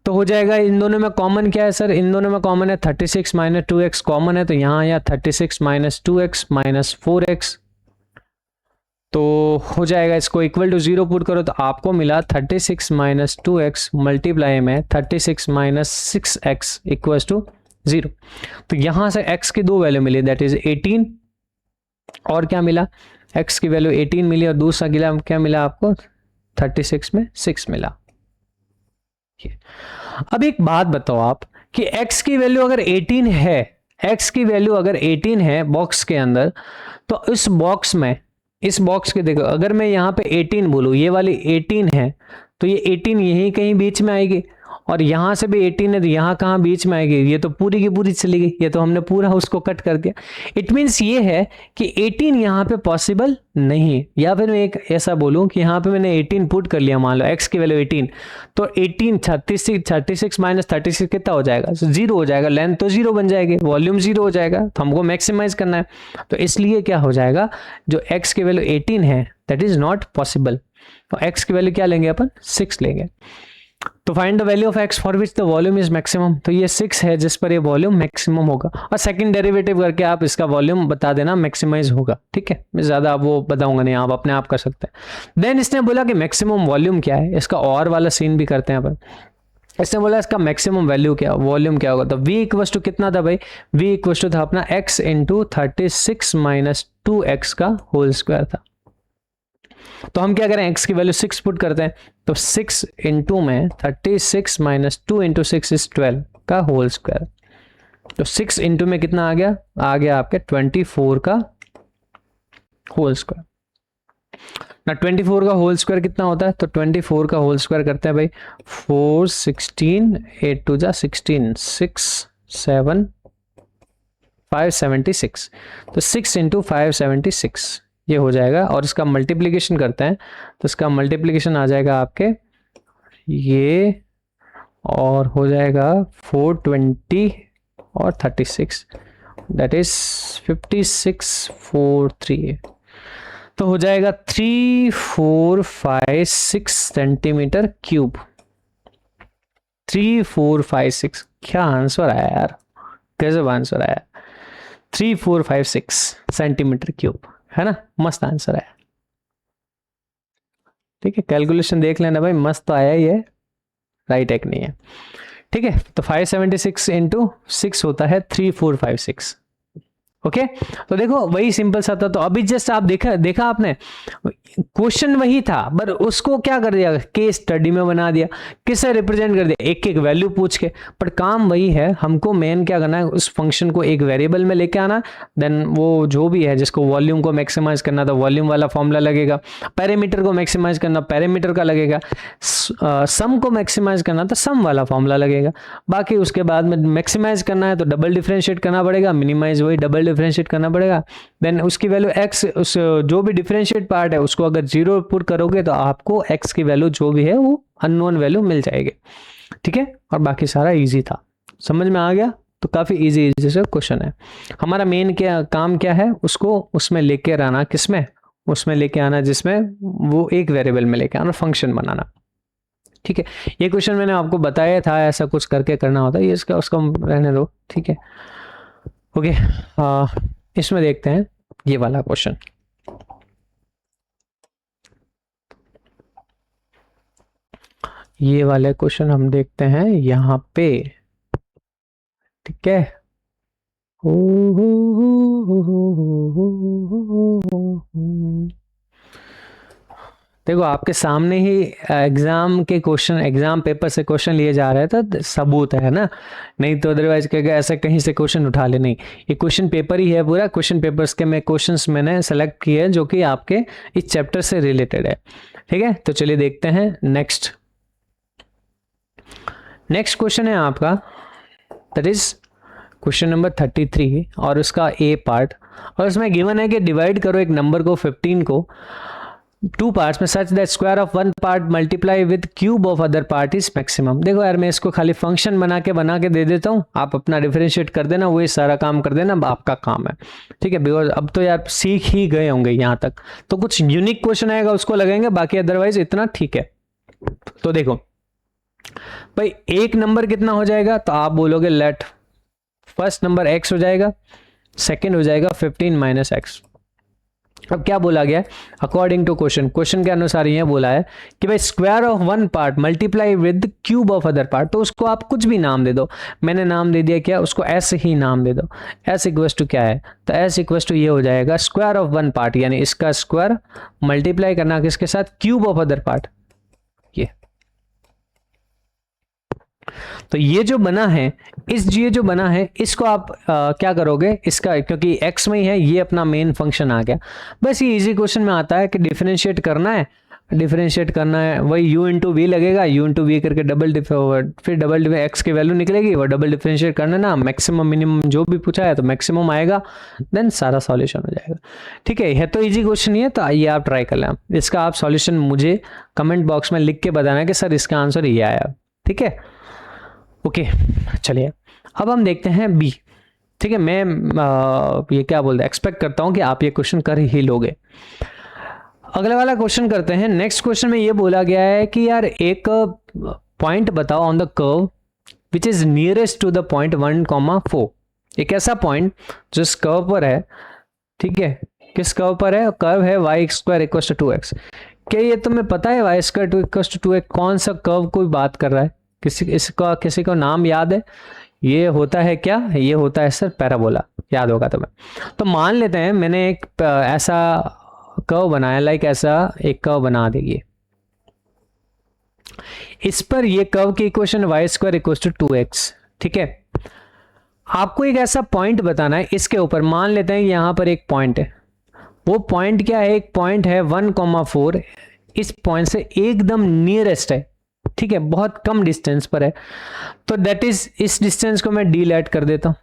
तो हो जाएगा, इन दोनों में कॉमन क्या है सर, इन दोनों में कॉमन है 36 माइनस 2x कॉमन है, तो यहाँ आया 36 माइनस 2x माइनस 4x, तो हो जाएगा इसको इक्वल टू 0 पुट करो तो आपको मिला 36 माइनस 2x मल्टीप्लाई में 36 माइनस 6x इक्वल टू 0। तो यहाँ से x की दो वैल्यू मिली, दैट इज 18 और क्या मिला, x की वैल्यू 18 मिली और दूसरा गिला क्या मिला आपको 36 में 6 मिला। अब एक बात बताओ आप कि x की वैल्यू अगर 18 है, x की वैल्यू अगर 18 है बॉक्स के अंदर, तो इस बॉक्स के देखो, अगर मैं यहाँ पे 18 बोलूँ, ये वाली 18 है तो ये 18 यहीं कहीं बीच में आएगी और यहाँ से भी 18 है तो यहाँ कहाँ बीच में आएगी, ये तो पूरी की पूरी चली गई, ये तो हमने पूरा उसको कट कर दिया। इट मीन्स ये है कि 18 यहाँ पे पॉसिबल नहीं है, या फिर मैं एक ऐसा बोलूँ कि यहाँ पे मैंने 18 पुट कर लिया, मान लो x की वैल्यू 18, तो 18 36 माइनस 36 कितना हो जाएगा, 0 हो जाएगा, लेंथ तो 0 बन जाएगी, वॉल्यूम 0 हो जाएगा, तो हमको मैक्सिमाइज करना है, तो इसलिए क्या हो जाएगा, जो x की वैल्यू 18 है दैट इज नॉट पॉसिबल। तो x की वैल्यू क्या लेंगे अपन, 6 लेंगे। तो find the value of x for which the volume is maximum, तो ये 6 है जिस पर ये वॉल्यूम मैक्सिमम होगा, और सेकंड डेरिवेटिव करके आप इसका वॉल्यूम बता देना, मैक्सिमाइज होगा। ठीक है, मैं ज्यादा आप वो बताऊंगा नहीं, आप अपने आप कर सकते हैं। देन इसने बोला कि मैक्सिमम वॉल्यूम क्या है, इसका और वाला सीन भी करते हैं अपन। इसने बोला इसका मैक्सिमम वैल्यू क्या, वॉल्यूम क्या होगा, तो v इक्वल टू कितना था भाई, v इक्वल टू था अपना x इंटू 36 माइनस 2x का होल स्क्वायर था। तो हम क्या करें, x की वैल्यू 6 पुट करते हैं, तो 6 इंटू में 36 माइनस 2 इंटू 6 इज 12 का होल स्क्वायर, तो 6 इंटू में कितना आ गया आपके 24 का होल स्क्वायर। ना 24 का होल स्क्वायर कितना होता है, तो 24 का होल स्क्वायर करते हैं भाई 4 16 8 2 जा 16 6 7 576, तो 6 इंटू 576 ये हो जाएगा, और इसका मल्टीप्लिकेशन करते हैं तो इसका मल्टीप्लिकेशन आ जाएगा आपके ये, और हो जाएगा 420 और 36 दैट इज 5643, तो हो जाएगा 3456 सेंटीमीटर क्यूब। 3456 क्या आंसर आया यार, गजब आंसर आया, 3456 सेंटीमीटर क्यूब, है ना, मस्त आंसर है। ठीक है, कैलकुलेशन देख लेना भाई, मस्त तो आया ही है, राइट है कि नहीं है। ठीक है, तो 576 इंटू 6 होता है 3456। ओके तो देखो वही सिंपल सा था। तो अभी जस्ट आप देखा आपने, क्वेश्चन वही था पर उसको क्या कर दिया, केस स्टडी में बना दिया, किससे रिप्रेजेंट कर दिया, एक एक वैल्यू पूछ के। पर काम वही है, हमको मेन क्या करना है, उस फंक्शन को एक वेरिएबल में लेके आना, देन वो जो भी है जिसको वॉल्यूम को मैक्सिमाइज करना था वॉल्यूम वाला फॉर्मूला लगेगा, पैरामीटर को मैक्सिमाइज करना पैरामीटर का लगेगा, सम को मैक्सिमाइज करना तो सम वाला फॉर्मूला लगेगा। बाकी उसके बाद में मैक्सिमाइज करना है तो डबल डिफरेंशिएट करना पड़ेगा, मिनिमाइज वही डबल डिफरेंशिएट करना पड़ेगा। देन उसकी वैल्यू x, उस जो भी डिफरेंशिएट पार्ट है उसको अगर 0 पुट करोगे तो आपको x की वैल्यू जो भी है वो अननोन वैल्यू मिल जाएगी। ठीक है, और बाकी सारा इजी था, समझ में आ गया। तो काफी इजी से क्वेश्चन है। हमारा मेन क्या काम क्या है, उसको उसमें लेके आना, किसमें, उसमें लेके आना जिसमें वो एक वेरिएबल में लेके आना, फंक्शन बनाना। ठीक है, ये क्वेश्चन मैंने आपको बताया था ऐसा कुछ करके करना होता है, ये इसका उसका रहने दो। ठीक है, ओके, इसमें देखते हैं ये वाला क्वेश्चन। ये वाले क्वेश्चन हम देखते हैं यहाँ पे। ठीक है, देखो आपके सामने ही एग्जाम के क्वेश्चन, एग्जाम पेपर से क्वेश्चन लिए जा रहे हैं तो सबूत है ना, नहीं तो अदरवाइज कहेगा ऐसा कहीं से क्वेश्चन उठा ले। नहीं, ये क्वेश्चन पेपर ही है पूरा, क्वेश्चन पेपर्स के मैं क्वेश्चंस मैंने सेलेक्ट किए जो कि आपके इस चैप्टर से रिलेटेड है। ठीक है, तो चलिए देखते हैं नेक्स्ट क्वेश्चन है आपका, दैट इज क्वेश्चन नंबर 33 और उसका ए पार्ट, और उसमें गिवन है कि डिवाइड करो एक नंबर को 15 को टू पार्ट्स में such that square of one part multiply with cube of other part is maximum. देखो यार मैं इसको खाली फंक्शन बना के दे देता हूँ, आप अपना डिफरेंशिएट कर देना, वही सारा काम कर देना, आपका काम है। ठीक है, बिकॉज अब तो यार सीख ही गए होंगे यहाँ तक, तो कुछ यूनिक क्वेश्चन आएगा उसको लगाएंगे, बाकी अदरवाइज इतना ठीक है। तो देखो भाई एक नंबर कितना हो जाएगा, तो आप बोलोगे लेट फर्स्ट नंबर x हो जाएगा, सेकंड हो जाएगा 15 माइनस एक्स। अब क्या बोला गया है, अकॉर्डिंग टू क्वेश्चन के अनुसार ये बोला है कि भाई square of one part multiply with cube of other part, तो उसको आप कुछ भी नाम दे दो। मैंने नाम दे दिया क्या, उसको ऐसे ही नाम दे दो। एस इक्वस टू क्या है, तो एस इक्वस टू ये हो जाएगा स्क्वायर ऑफ वन पार्ट, यानी इसका स्क्वायर मल्टीप्लाई करना किसके साथ, क्यूब ऑफ अदर पार्ट। ये तो ये जो बना है, ये जो बना है इसको आप क्या करोगे, इसका क्योंकि x में ही है, ये अपना मेन फंक्शन आ गया। बस ये इजी क्वेश्चन में आता है कि डिफरेंशिएट करना है, वही u इंटू वी लगेगा, u इंटू वी करके फिर डबल x की वैल्यू निकलेगी, वो डबल डिफरेंशिएट करना ना, मैक्सिमम मिनिमम जो भी पूछा है तो मैक्सिमम आएगा, देन सारा सॉल्यूशन हो जाएगा। ठीक है तो इजी क्वेश्चन ही है, तो आइए आप ट्राई कर लें। इसका आप सॉल्यूशन मुझे कमेंट बॉक्स में लिख के बताना कि सर इसका आंसर ये आया। ठीक है, ओके चलिए अब हम देखते हैं बी। ठीक है, मैं ये क्या बोलते हैं, एक्सपेक्ट करता हूं कि आप ये क्वेश्चन कर ही लोगे। अगला वाला क्वेश्चन करते हैं। नेक्स्ट क्वेश्चन में ये बोला गया है कि यार एक पॉइंट बताओ on the curve which is nearest to the point 1,4। एक ऐसा पॉइंट जो इस कर्व पर है। ठीक है, किस कर्व पर है, कर्व है y square equal to 2x। क्या ये तुम्हें पता है y square equal to 2x कौन सा कर्व कोई बात कर रहा है, किसी को नाम याद है? ये होता है क्या, ये होता है सर पैराबोला, याद होगा तुम्हें। तो मान लेते हैं मैंने एक ऐसा कर्व बनाया, लाइक ऐसा एक कर्व बना देगी, इस पर ये कर्व की equation y square equal to 2x। ठीक है, आपको एक ऐसा पॉइंट बताना है, इसके ऊपर मान लेते हैं यहां पर एक पॉइंट है। वो पॉइंट क्या है, एक पॉइंट है 1,4, इस पॉइंट से एकदम नियरेस्ट है। ठीक है, बहुत कम डिस्टेंस पर है, तो दैट इज इस डिस्टेंस को मैं डी लेट कर देता हूं।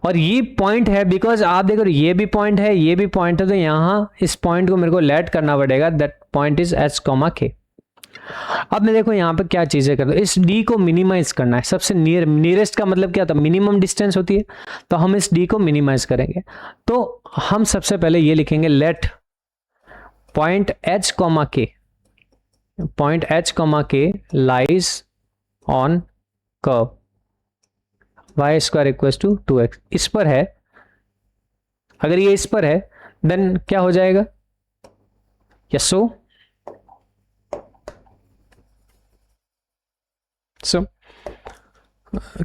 और ये पॉइंट है, बिकॉज आप देखो ये भी पॉइंट है, ये भी पॉइंट है, तो यहां इस पॉइंट को मेरे को लेट करना पड़ेगा, that point is H comma के। अब मैं देखो यहां पर क्या चीजें कर दो, इस डी को मिनिमाइज करना है, सबसे नियरेस्ट का मतलब क्या था, मिनिमम डिस्टेंस होती है, तो हम इस डी को मिनिमाइज करेंगे। तो हम सबसे पहले ये लिखेंगे, let point H comma K, point h comma K lies on curve y square equal to 2x। इस पर है, अगर ये इस पर है देन क्या हो जाएगा, यस सो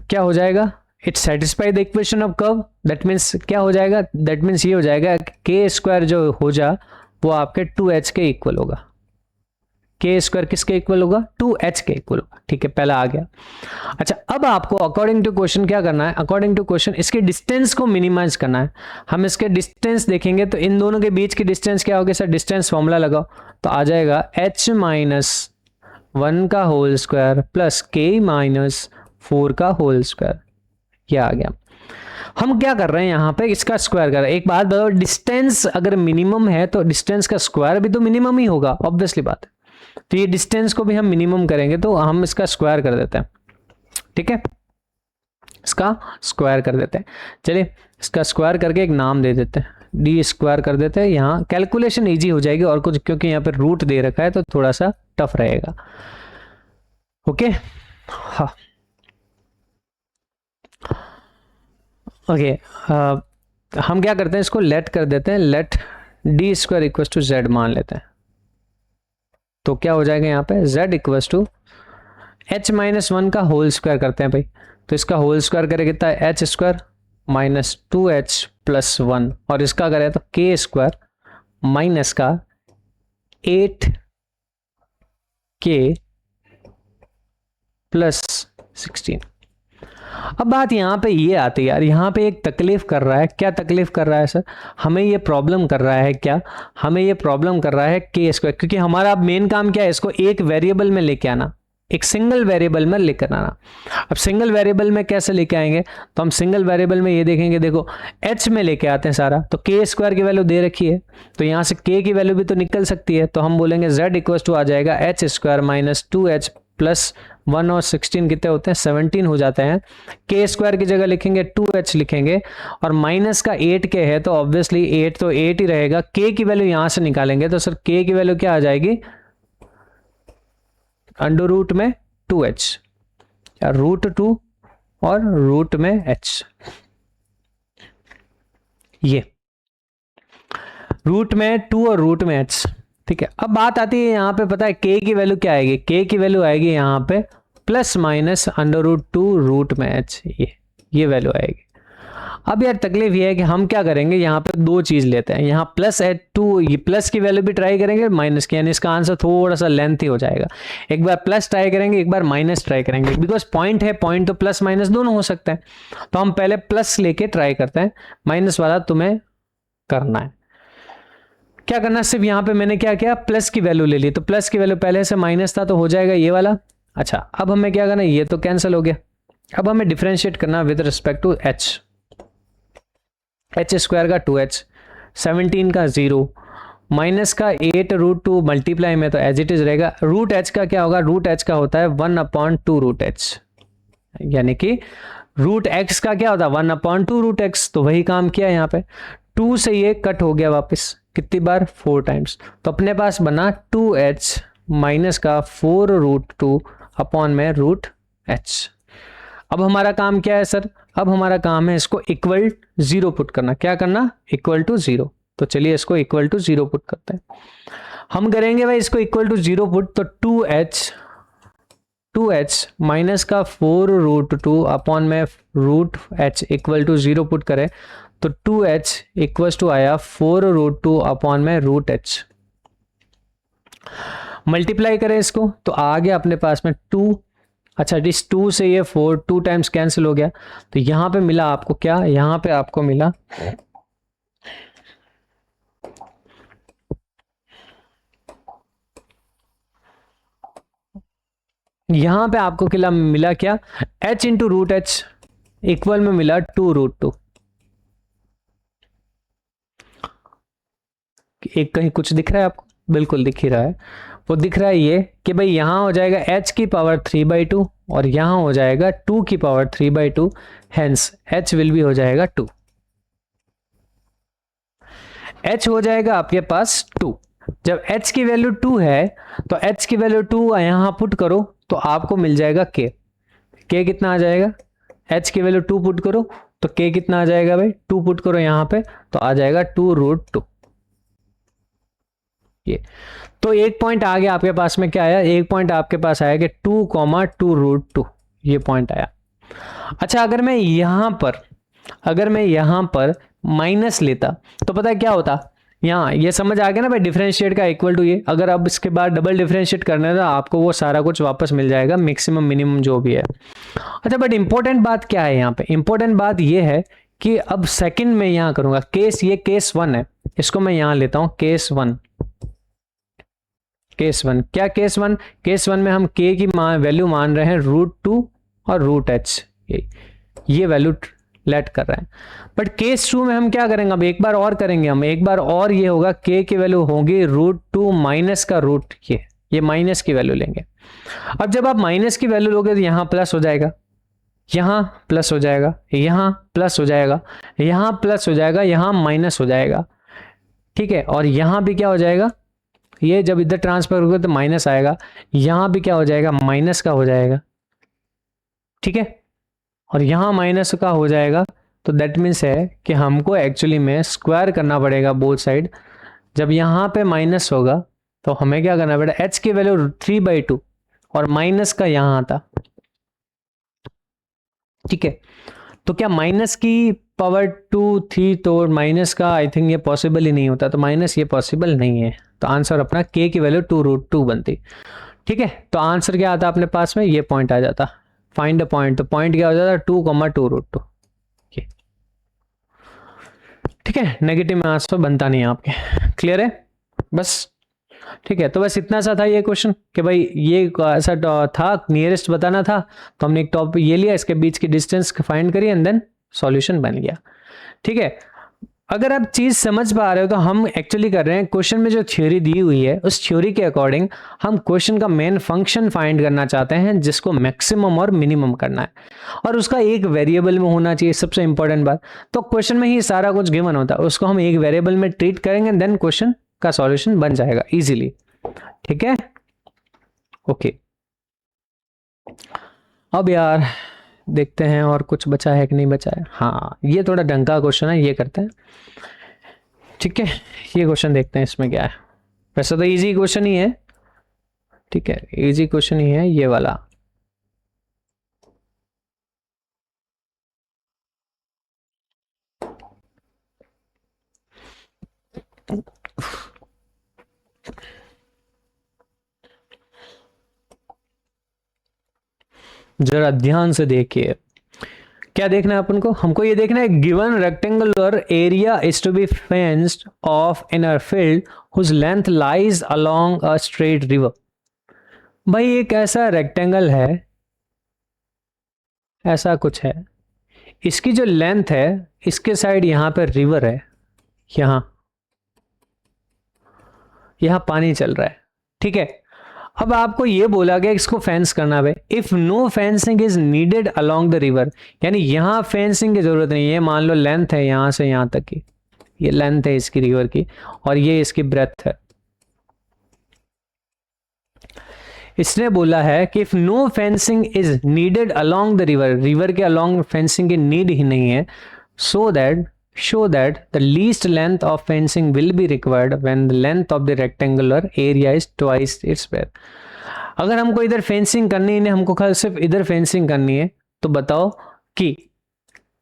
क्या हो जाएगा, it satisfy the equation of curve, that means क्या हो जाएगा, दैट मीन्स ये हो जाएगा के स्क्वायर जो हो जा वो आपके 2h के इक्वल होगा। के स्क्वायर किसके इक्वल होगा, 2h के इक्वल होगा। ठीक है, पहला आ गया। अच्छा, अब आपको अकॉर्डिंग टू क्वेश्चन क्या करना है, अकॉर्डिंग टू क्वेश्चन इसके डिस्टेंस को मिनिमाइज करना है। हम इसके डिस्टेंस देखेंगे तो इन दोनों के बीच की डिस्टेंस क्या होगी सर, डिस्टेंस फॉर्मूला लगाओ तो आ जाएगा h माइनस 1 का whole square plus k minus 4 का होल स्क्वायर। ये आ गया। हम क्या कर रहे हैं यहाँ पे, इसका स्क्वायर कर रहे हैं। एक बात बताओ, डिस्टेंस अगर मिनिमम है तो डिस्टेंस का स्क्वायर भी तो मिनिमम ही होगा, ऑब्वियसली बात है। तो ये डिस्टेंस को भी हम मिनिमम करेंगे तो हम इसका स्क्वायर कर देते हैं। ठीक है, इसका स्क्वायर कर देते हैं। चलिए इसका स्क्वायर करके एक नाम दे देते हैं, डी स्क्वायर कर देते हैं। यहाँ कैलकुलेशन इजी हो जाएगी और कुछ, क्योंकि यहाँ पे रूट दे रखा है तो थोड़ा सा टफ रहेगा। ओके, हाँ ओके, हम क्या करते हैं, इसको लेट कर देते हैं, let D square equal to Z मान लेते हैं। तो क्या हो जाएगा यहाँ पे, z equal to h minus 1 का होल स्क्वायर करते हैं भाई। तो इसका होल स्क्वायर करें कितना है, h square minus 2h plus 1, और इसका करें तो k स्क्वायर माइनस का 8k प्लस 16। अब बात यहाँ पे ये आती है यार, यहाँ पे एक तकलीफ कर रहा है। क्या तकलीफ कर रहा है सर, हमें ये प्रॉब्लम कर रहा है, क्या हमें ये प्रॉब्लम कर रहा है के स्क्वायर, क्योंकि हमारा अब मेन काम क्या है, इसको एक वेरिएबल में लेके आना, एक सिंगल वेरिएबल में लेकर आना। अब सिंगल वेरिएबल में कैसे लेके आएंगे, तो हम सिंगल वेरिएबल में ये देखेंगे, देखो h में लेके आते हैं सारा, तो के स्क्वायर की वैल्यू दे रखी है, तो यहाँ से k की वैल्यू भी तो निकल सकती है। तो हम बोलेंगे z इक्वल टू आ जाएगा h square minus 2h plus 1 और 16 कितने होते हैं, 17 हो जाते हैं। के स्क्वायर की जगह लिखेंगे 2h लिखेंगे, और माइनस का 8k है तो ऑब्वियसली 8 तो 8 ही रहेगा। के की वैल्यू यहां से निकालेंगे तो सर के की वैल्यू क्या आ जाएगी, अंडर रूट में 2h, या रूट 2 और रूट में h, ये रूट में 2 और रूट में h। ठीक है, अब बात आती है यहाँ पे, पता है k की वैल्यू क्या आएगी, k की वैल्यू आएगी यहाँ पे plus minus under root 2 root में h, ये वैल्यू आएगी। अब यार तकलीफ ये है कि हम क्या करेंगे, यहाँ पे दो चीज लेते हैं, यहाँ प्लस है 2, ये प्लस की वैल्यू भी ट्राई करेंगे, माइनस की, यानी इसका आंसर थोड़ा सा लेंथी हो जाएगा। एक बार प्लस ट्राई करेंगे, एक बार माइनस ट्राई करेंगे, बिकॉज पॉइंट है, पॉइंट तो प्लस माइनस दोनों हो सकते हैं। तो हम पहले प्लस लेके ट्राई करते हैं, माइनस वाला तुम्हें करना है। क्या करना, सिर्फ यहाँ पे मैंने क्या किया, प्लस की वैल्यू ले ली, तो प्लस की वैल्यू पहले से माइनस था तो हो जाएगा ये वाला। अच्छा, अब हमें क्या करना है, ये तो कैंसिल हो गया। अब हमें डिफरेंशिएट करना with respect to h, h square का 2h, 17 का 0, माइनस का 8 रूट 2 मल्टीप्लाई में तो एज इट इज रहेगा। रूट h का क्या होगा, रूट h का होता है 1/2 रूट h, यानी कि रूट x का क्या होता है 1/2 रूट x। तो वही काम किया यहाँ पे, 2 से ये कट हो गया वापस, कितनी बार, 4 टाइम्स। तो अपने पास बना 2h माइनस का 4 रूट 2 अपॉन में रूट h। अब हमारा काम क्या है सर, अब हमारा काम है इसको इक्वल 0 पुट करना। क्या करना, इक्वल टू 0। तो चलिए इसको इक्वल टू 0 पुट करते हैं। हम करेंगे भाई इसको इक्वल टू 0 पुट, तो 2h माइनस का 4 रूट 2 अपॉन में root h equal to 0 put करें तो 2h इक्वल टू आया 4 रूट 2 अपॉन में रूट h। मल्टीप्लाई करें इसको तो आ गया अपने पास में 2। अच्छा, इस 2 से ये 4 2 टाइम्स कैंसिल हो गया, तो यहां पे मिला आपको क्या, यहां पे आपको मिला यहां पे आपको किला मिला क्या, h into root h equal में मिला 2 रूट 2। एक कहीं कुछ दिख रहा है आपको, बिल्कुल दिख ही रहा है। वो दिख रहा है ये कि भाई यहां हो जाएगा h की पावर 3/2 और यहां हो जाएगा 2 की पावर 3/2, हेंस h विल भी हो जाएगा 2। h हो जाएगा आपके पास 2। जब h की वैल्यू 2 है तो h की वैल्यू 2 यहां पुट करो तो आपको मिल जाएगा k। k कितना आ जाएगा, h की वैल्यू 2 पुट करो तो k कितना आ जाएगा भाई, 2 पुट करो यहां पे तो आ जाएगा 2 रूट 2। ये तो एक पॉइंट आ गया आपके पास में, क्या आया, एक पॉइंट आपके पास आया कि 2, 2 रूट 2, ये पॉइंट आया। अच्छा अगर मैं यहां पर माइनस लेता तो पता है क्या होता, यहाँ ये समझ आ गया ना भाई, डिफरेंशिएट का इक्वल टू ये, अगर अब इसके बाद डबल डिफरेंशिएट करना है तो आपको वो सारा कुछ वापस मिल जाएगा, मैक्सिमम मिनिमम जो भी है। अच्छा बट इंपॉर्टेंट बात क्या है यहाँ पे, इंपॉर्टेंट बात ये है कि अब सेकंड में यहां करूंगा केस, ये केस 1 है, इसको मैं यहां लेता हूं केस 1। क्या केस 1? केस 1 में हम के की वैल्यू मान रहे हैं √2 और √h, ये वैल्यू लेट कर रहे हैं। बट केस 2 में हम क्या करेंगे, अब एक बार और करेंगे, हम एक बार और ये होगा के की वैल्यू होगी √2 माइनस का रूट, ये माइनस की वैल्यू लेंगे। अब जब आप माइनस की वैल्यू लोगे तो यहां प्लस हो जाएगा, यहां प्लस हो जाएगा, यहां प्लस हो जाएगा, यहां प्लस हो जाएगा, यहां माइनस हो जाएगा, ठीक है। और यहां भी क्या हो जाएगा, ये जब इधर ट्रांसफर होगा तो माइनस आएगा, यहां भी क्या हो जाएगा, माइनस का हो जाएगा, ठीक है। और यहां माइनस का हो जाएगा, तो दैट मीन्स है कि हमको एक्चुअली में स्क्वायर करना पड़ेगा बोथ साइड। जब यहां पे माइनस होगा तो हमें क्या करना पड़ेगा, h की वैल्यू 3/2 और माइनस का यहां आता, ठीक है। तो क्या माइनस की पावर 2 थी, तो माइनस का आई थिंक ये पॉसिबल ही नहीं होता, तो माइनस ये पॉसिबल नहीं है, तो आंसर अपना k की वैल्यू 2√2 बनती, ठीक है। तो आंसर क्या आता अपने पास में, ये पॉइंट आ जाता, फाइंड द पॉइंट, तो पॉइंट क्या हो जाता 2,2√2, ठीक है। नेगेटिव में आंसर बनता नहीं है आपके, क्लियर है बस, ठीक है। तो बस इतना सा था ये क्वेश्चन कि भाई ये ऐसा था, नियरेस्ट बताना था, तो हमने एक टॉपिक ये लिया, इसके बीच की डिस्टेंस फाइंड करी एंड देन सॉल्यूशन बन गया, ठीक है। अगर आप चीज समझ पा रहे हो तो हम एक्चुअली कर रहे हैं, क्वेश्चन में जो थ्योरी दी हुई है उस थ्योरी के अकॉर्डिंग हम क्वेश्चन का मेन फंक्शन फाइंड करना चाहते हैं, जिसको मैक्सिमम और मिनिमम करना है, और उसका एक वेरिएबल में होना चाहिए, सबसे इंपॉर्टेंट बात। तो क्वेश्चन में ही सारा कुछ गिवन होता है, उसको हम एक वेरिएबल में ट्रीट करेंगे, देन क्वेश्चन का सॉल्यूशन बन जाएगा इजीली, ठीक है। ओके अब यार देखते हैं और कुछ बचा है कि नहीं बचा है। हाँ ये थोड़ा ढंग का क्वेश्चन है, ये करते हैं, ठीक है। ये क्वेश्चन देखते हैं इसमें क्या है, वैसे तो इजी क्वेश्चन ही है, ठीक है, इजी क्वेश्चन ही है ये वाला। जरा ध्यान से देखिए, क्या देखना है अपन को, हमको ये देखना है, given rectangular area is to be fenced off in a field whose length lies along a straight river. भाई एक ऐसा रेक्टेंगल है, ऐसा कुछ है, इसकी जो लेंथ है, इसके साइड यहां पर रिवर है, यहां यहां पानी चल रहा है, ठीक है। अब आपको ये बोला गया इसको फेंस करना है, if no fencing is needed along the river, यानी यहां फेंसिंग की जरूरत नहीं है, मान लो लेंथ है यहां से यहां तक की, ये लेंथ है इसकी रिवर की, और ये इसकी ब्रेथ है। इसने बोला है कि if no fencing is needed along the river, river के अलोंग फेंसिंग की नीड ही नहीं है, so that show that the least length of fencing will be required when the length of the rectangular area is twice its breadth। अगर हमको इधर fencing करनी है, हमको खाली सिर्फ इधर फेंसिंग करनी है, तो बताओ कि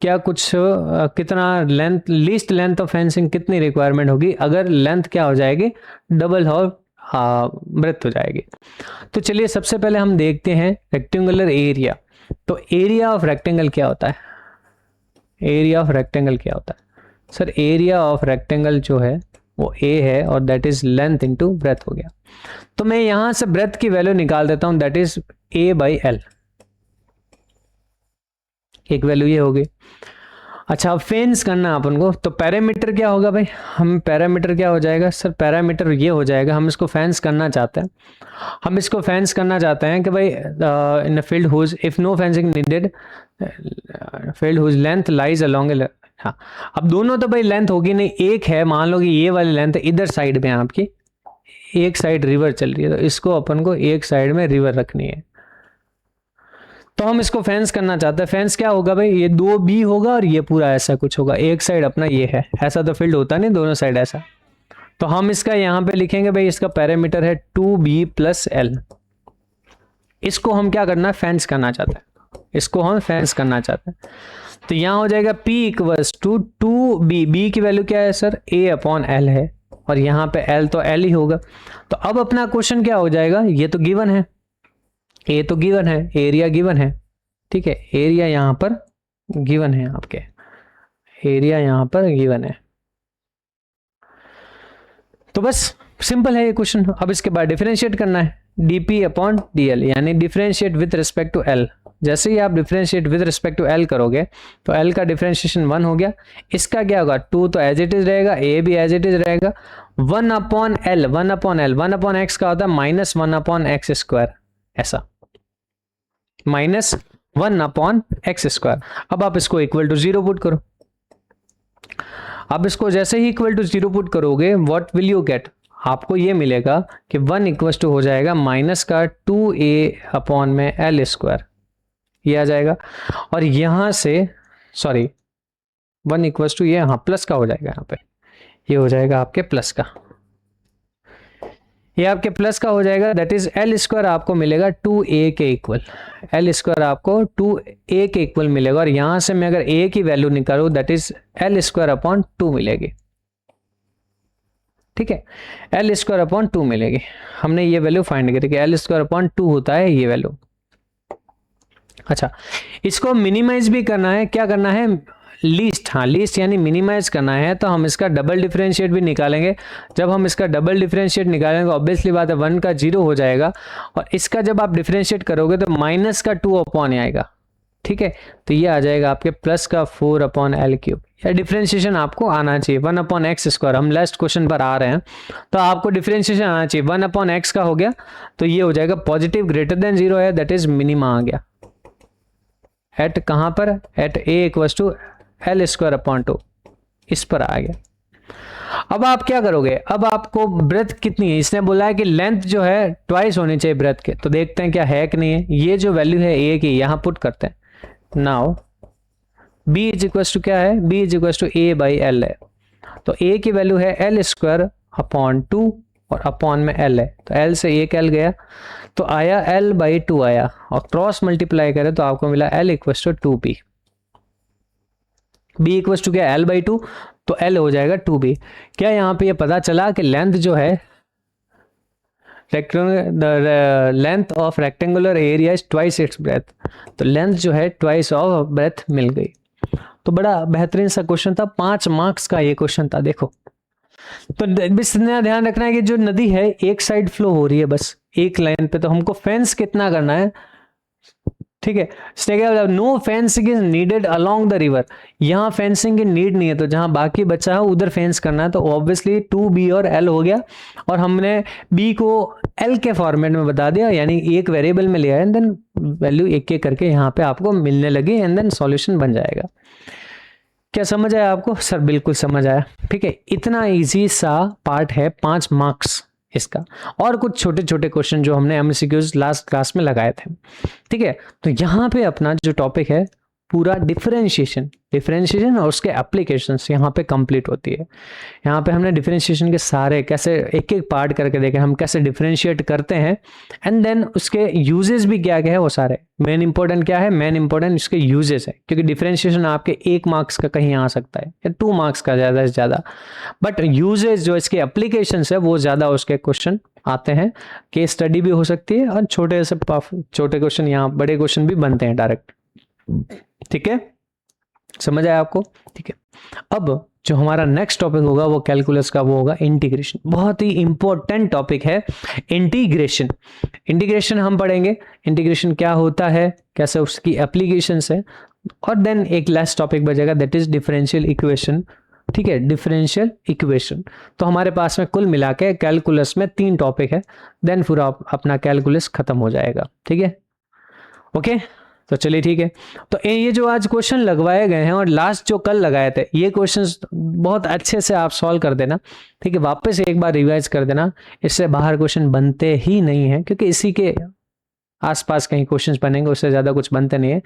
क्या कुछ कितना length, least length of fencing कितनी रिक्वायरमेंट होगी, अगर लेंथ क्या हो जाएगी, डबल और ब्रेथ हो जाएगी। तो चलिए सबसे पहले हम देखते हैं रेक्टेंगुलर एरिया। तो एरिया ऑफ रेक्टेंगल क्या होता है, एरिया ऑफ रेक्टेंगल क्या होता है सर, एरिया ऑफ रेक्टेंगल जो है वो ए है, और that is length into breath हो गया। तो मैं यहां से ब्रेथ की वैल्यू निकाल देता हूं, दैट इज A/L, एक वैल्यू ये होगी। अच्छा अब फेंस करना अपन को, तो पैरामीटर क्या होगा भाई, हम पैरामीटर क्या हो जाएगा सर, पैरामीटर ये हो जाएगा, हम इसको फेंस करना चाहते हैं, हम इसको फेंस करना चाहते हैं कि भाई in a field whose if no fencing needed, field whose length lies along, हाँ अब दोनों तो भाई लेंथ होगी नहीं, एक है, मान लो कि ये वाली लेंथ इधर साइड में आपकी, एक साइड रिवर चल रही है, तो इसको अपन को एक साइड में रिवर रखनी है, तो हम इसको फेंस करना चाहते हैं। फेंस क्या होगा भाई, ये 2B होगा और ये पूरा ऐसा कुछ होगा, एक साइड अपना ये है, ऐसा तो फील्ड होता नहीं, दोनों साइड ऐसा, तो हम इसका यहां पे लिखेंगे भाई, इसका पैरामीटर है 2B + L, इसको हम क्या करना है, फेंस करना चाहते हैं। इसको हम फेंस करना चाहते हैं। तो यहाँ हो जाएगा P equals to 2B, B की वैल्यू क्या है सर, A अपॉन L है, और यहाँ पे L तो L ही होगा। तो अब अपना क्वेश्चन क्या हो जाएगा, ये तो गिवन है, A तो गिवन है, एरिया गिवन है, ठीक है, एरिया यहाँ पर गिवन है, आपके एरिया यहाँ पर गिवन है। तो बस सिंपल है ये क्वेश्चन। अब इसके बाद डिफरेंशिएट करना है, dp अपॉन dl, यानी differentiate with respect to l। जैसे ही आप differentiate with respect to l करोगे तो l का डिफरेंशिएशन 1 हो गया, इसका क्या होगा 2 तो एज इट इज रहेगा, a भी एज इट इज रहेगा, 1 upon l, 1 upon l, 1 upon x का होता है माइनस 1 अपॉन एक्स स्क्वायर, ऐसा माइनस 1 अपॉन एक्स स्क्वायर। अब आप इसको इक्वल टू 0 पुट करो। अब इसको जैसे ही इक्वल टू 0 पुट करोगे, व्हाट विल यू गेट, आपको ये मिलेगा कि 1 इक्वल टू हो जाएगा माइनस का 2a अपॉन में एल स्क्वायर, ये आ जाएगा। और यहां से सॉरी 1 इक्वल टू ये हाँ प्लस का हो जाएगा, यहाँ पे ये हो जाएगा आपके प्लस का, ये आपके प्लस का हो जाएगा, दैट इज एल स्क्वायर आपको मिलेगा 2a के इक्वल, एल स्क्वायर आपको 2a के इक्वल मिलेगा। और यहां से मैं अगर a की वैल्यू निकालूं that is L square upon 2 मिलेगी, ठीक है, एल स्क्वायर अपॉन 2 मिलेगी। हमने ये वैल्यू फाइंड करी कि एल स्क्वायर अपॉन 2 होता है ये वैल्यू। अच्छा, इसको मिनिमाइज भी करना है, क्या करना है, लीस्ट, हाँ लीस्ट यानी मिनिमाइज करना है, तो हम इसका डबल डिफरेंशिएट भी निकालेंगे। जब हम इसका डबल डिफरेंशिएट निकालेंगे ऑब्वियसली बात है 1 का 0 हो जाएगा, और इसका जब आप डिफरेंशिएट करोगे तो माइनस का 2 अपॉन आएगा, ठीक है, तो ये आ जाएगा आपके प्लस का 4 अपॉन एल क्यूब। या डिफरेंशिएशन आपको आना चाहिए 1 अपॉन एक्स स्क्वायर, हम लास्ट क्वेश्चन पर आ रहे हैं, तो आपको डिफरेंशिएशन आना चाहिए 1 अपॉन एक्स का हो गया, तो ये हो जाएगा पॉजिटिव ग्रेटर देन 0 है, दैट इज मिनिमा आ गया एट कहां पर, at a equals to L square upon 2, इस पर आ गया। अब आप क्या करोगे, अब आपको ब्रेथ कितनी है, इसने बोला है कि लेंथ जो है ट्वाइस होनी चाहिए ब्रेथ के, तो देखते हैं क्या है कि नहीं है। ये जो वैल्यू है a की यहां पुट करते हैं, now b is equals to क्या है, b is equals to a by L है, तो a की वैल्यू है एल स्क्वायर अपॉन 2 और अपॉन में l है, तो l से एक l गया तो आया l बाई 2 आया, और क्रॉस मल्टीप्लाई करें तो आपको मिला l equals to 2b, b equals to क्या l बाई 2, तो l हो जाएगा 2b। क्या यहाँ पे ये पता चला कि लेंथ जो है length of rectangular area is twice its breath, तो लेंथ जो है ट्वाइस ऑफ ब्रेथ मिल गई। तो बड़ा बेहतरीन सा क्वेश्चन था, 5 मार्क्स का ये क्वेश्चन था। देखो तो बस इतना ध्यान रखना है कि जो नदी है एक साइड फ्लो हो रही है बस एक लाइन पे, तो हमको फेंस कितना करना है, ठीक है, no fencing is needed along the river, यहाँ फेंसिंग की नीड नहीं है, तो जहां बाकी बचा है उधर फेंस करना है, तो ऑब्वियसली 2b और l हो गया, और हमने b को l के फॉर्मेट में बता दिया, यानी एक वेरिएबल में लिया है, एंड देन वैल्यू एक एक करके यहाँ पे आपको मिलने लगी, एंड देन सॉल्यूशन बन जाएगा। क्या समझ आया आपको, सर बिल्कुल समझ आया, ठीक है, इतना इजी सा पार्ट है, 5 मार्क्स इसका, और कुछ छोटे छोटे क्वेश्चन जो हमने एमसीक्यूज लास्ट क्लास में लगाए थे, ठीक है। तो यहाँ पे अपना जो टॉपिक है पूरा डिफरेंशिएशन और उसके एप्लीकेशंस यहाँ पे कंप्लीट होती है। यहाँ पे हमने डिफरेंशिएशन के सारे कैसे एक एक पार्ट करके देखे, हम कैसे डिफरेंशिएट करते हैं, एंड देन उसके यूजेस भी क्या क्या है वो सारे। मेन इंपॉर्टेंट क्या है, मेन इंपॉर्टेंट इसके यूजेस है, क्योंकि डिफरेंशिएशन आपके 1 मार्क्स का कहीं आ सकता है या 2 मार्क्स का ज़्यादा से ज़्यादा, बट यूजेस जो इसके एप्लीकेशंस है वो ज़्यादा उसके क्वेश्चन आते हैं। केस स्टडी भी हो सकती है, और छोटे से छोटे क्वेश्चन यहाँ बड़े क्वेश्चन भी बनते हैं डायरेक्ट, ठीक है, समझ आया आपको, ठीक है। अब जो हमारा नेक्स्ट टॉपिक होगा वो कैलकुलस का, वो होगा इंटीग्रेशन। बहुत ही इंपॉर्टेंट टॉपिक है इंटीग्रेशन। इंटीग्रेशन हम पढ़ेंगे, इंटीग्रेशन क्या होता है, कैसे उसकी एप्लीकेशंस है, और देन एक लास्ट टॉपिक बचेगा दैट इज डिफरेंशियल इक्वेशन, ठीक है, डिफरेंशियल इक्वेशन। तो हमारे पास में कुल मिला के कैलकुलस में 3 टॉपिक है, देन पूरा अपना कैलकुलस खत्म हो जाएगा, ठीक है, ओके। तो चलिए ठीक है, तो ये जो आज क्वेश्चन लगवाए गए हैं और लास्ट जो कल लगाए थे, ये क्वेश्चंस बहुत अच्छे से आप सॉल्व कर देना, ठीक है, वापस एक बार रिवाइज कर देना, इससे बाहर क्वेश्चन बनते ही नहीं है, क्योंकि इसी के आसपास कहीं क्वेश्चंस बनेंगे, उससे ज़्यादा कुछ बनते नहीं है।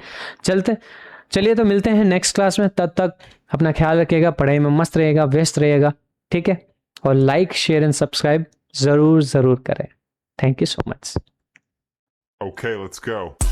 चलिए तो मिलते हैं नेक्स्ट क्लास में, तब तक अपना ख्याल रखिएगा, पढ़ाई में मस्त रहिएगा, व्यस्त रहिएगा, ठीक है, और लाइक शेयर एंड सब्सक्राइब ज़रूर करें। Thank you so much. Okay, let's go.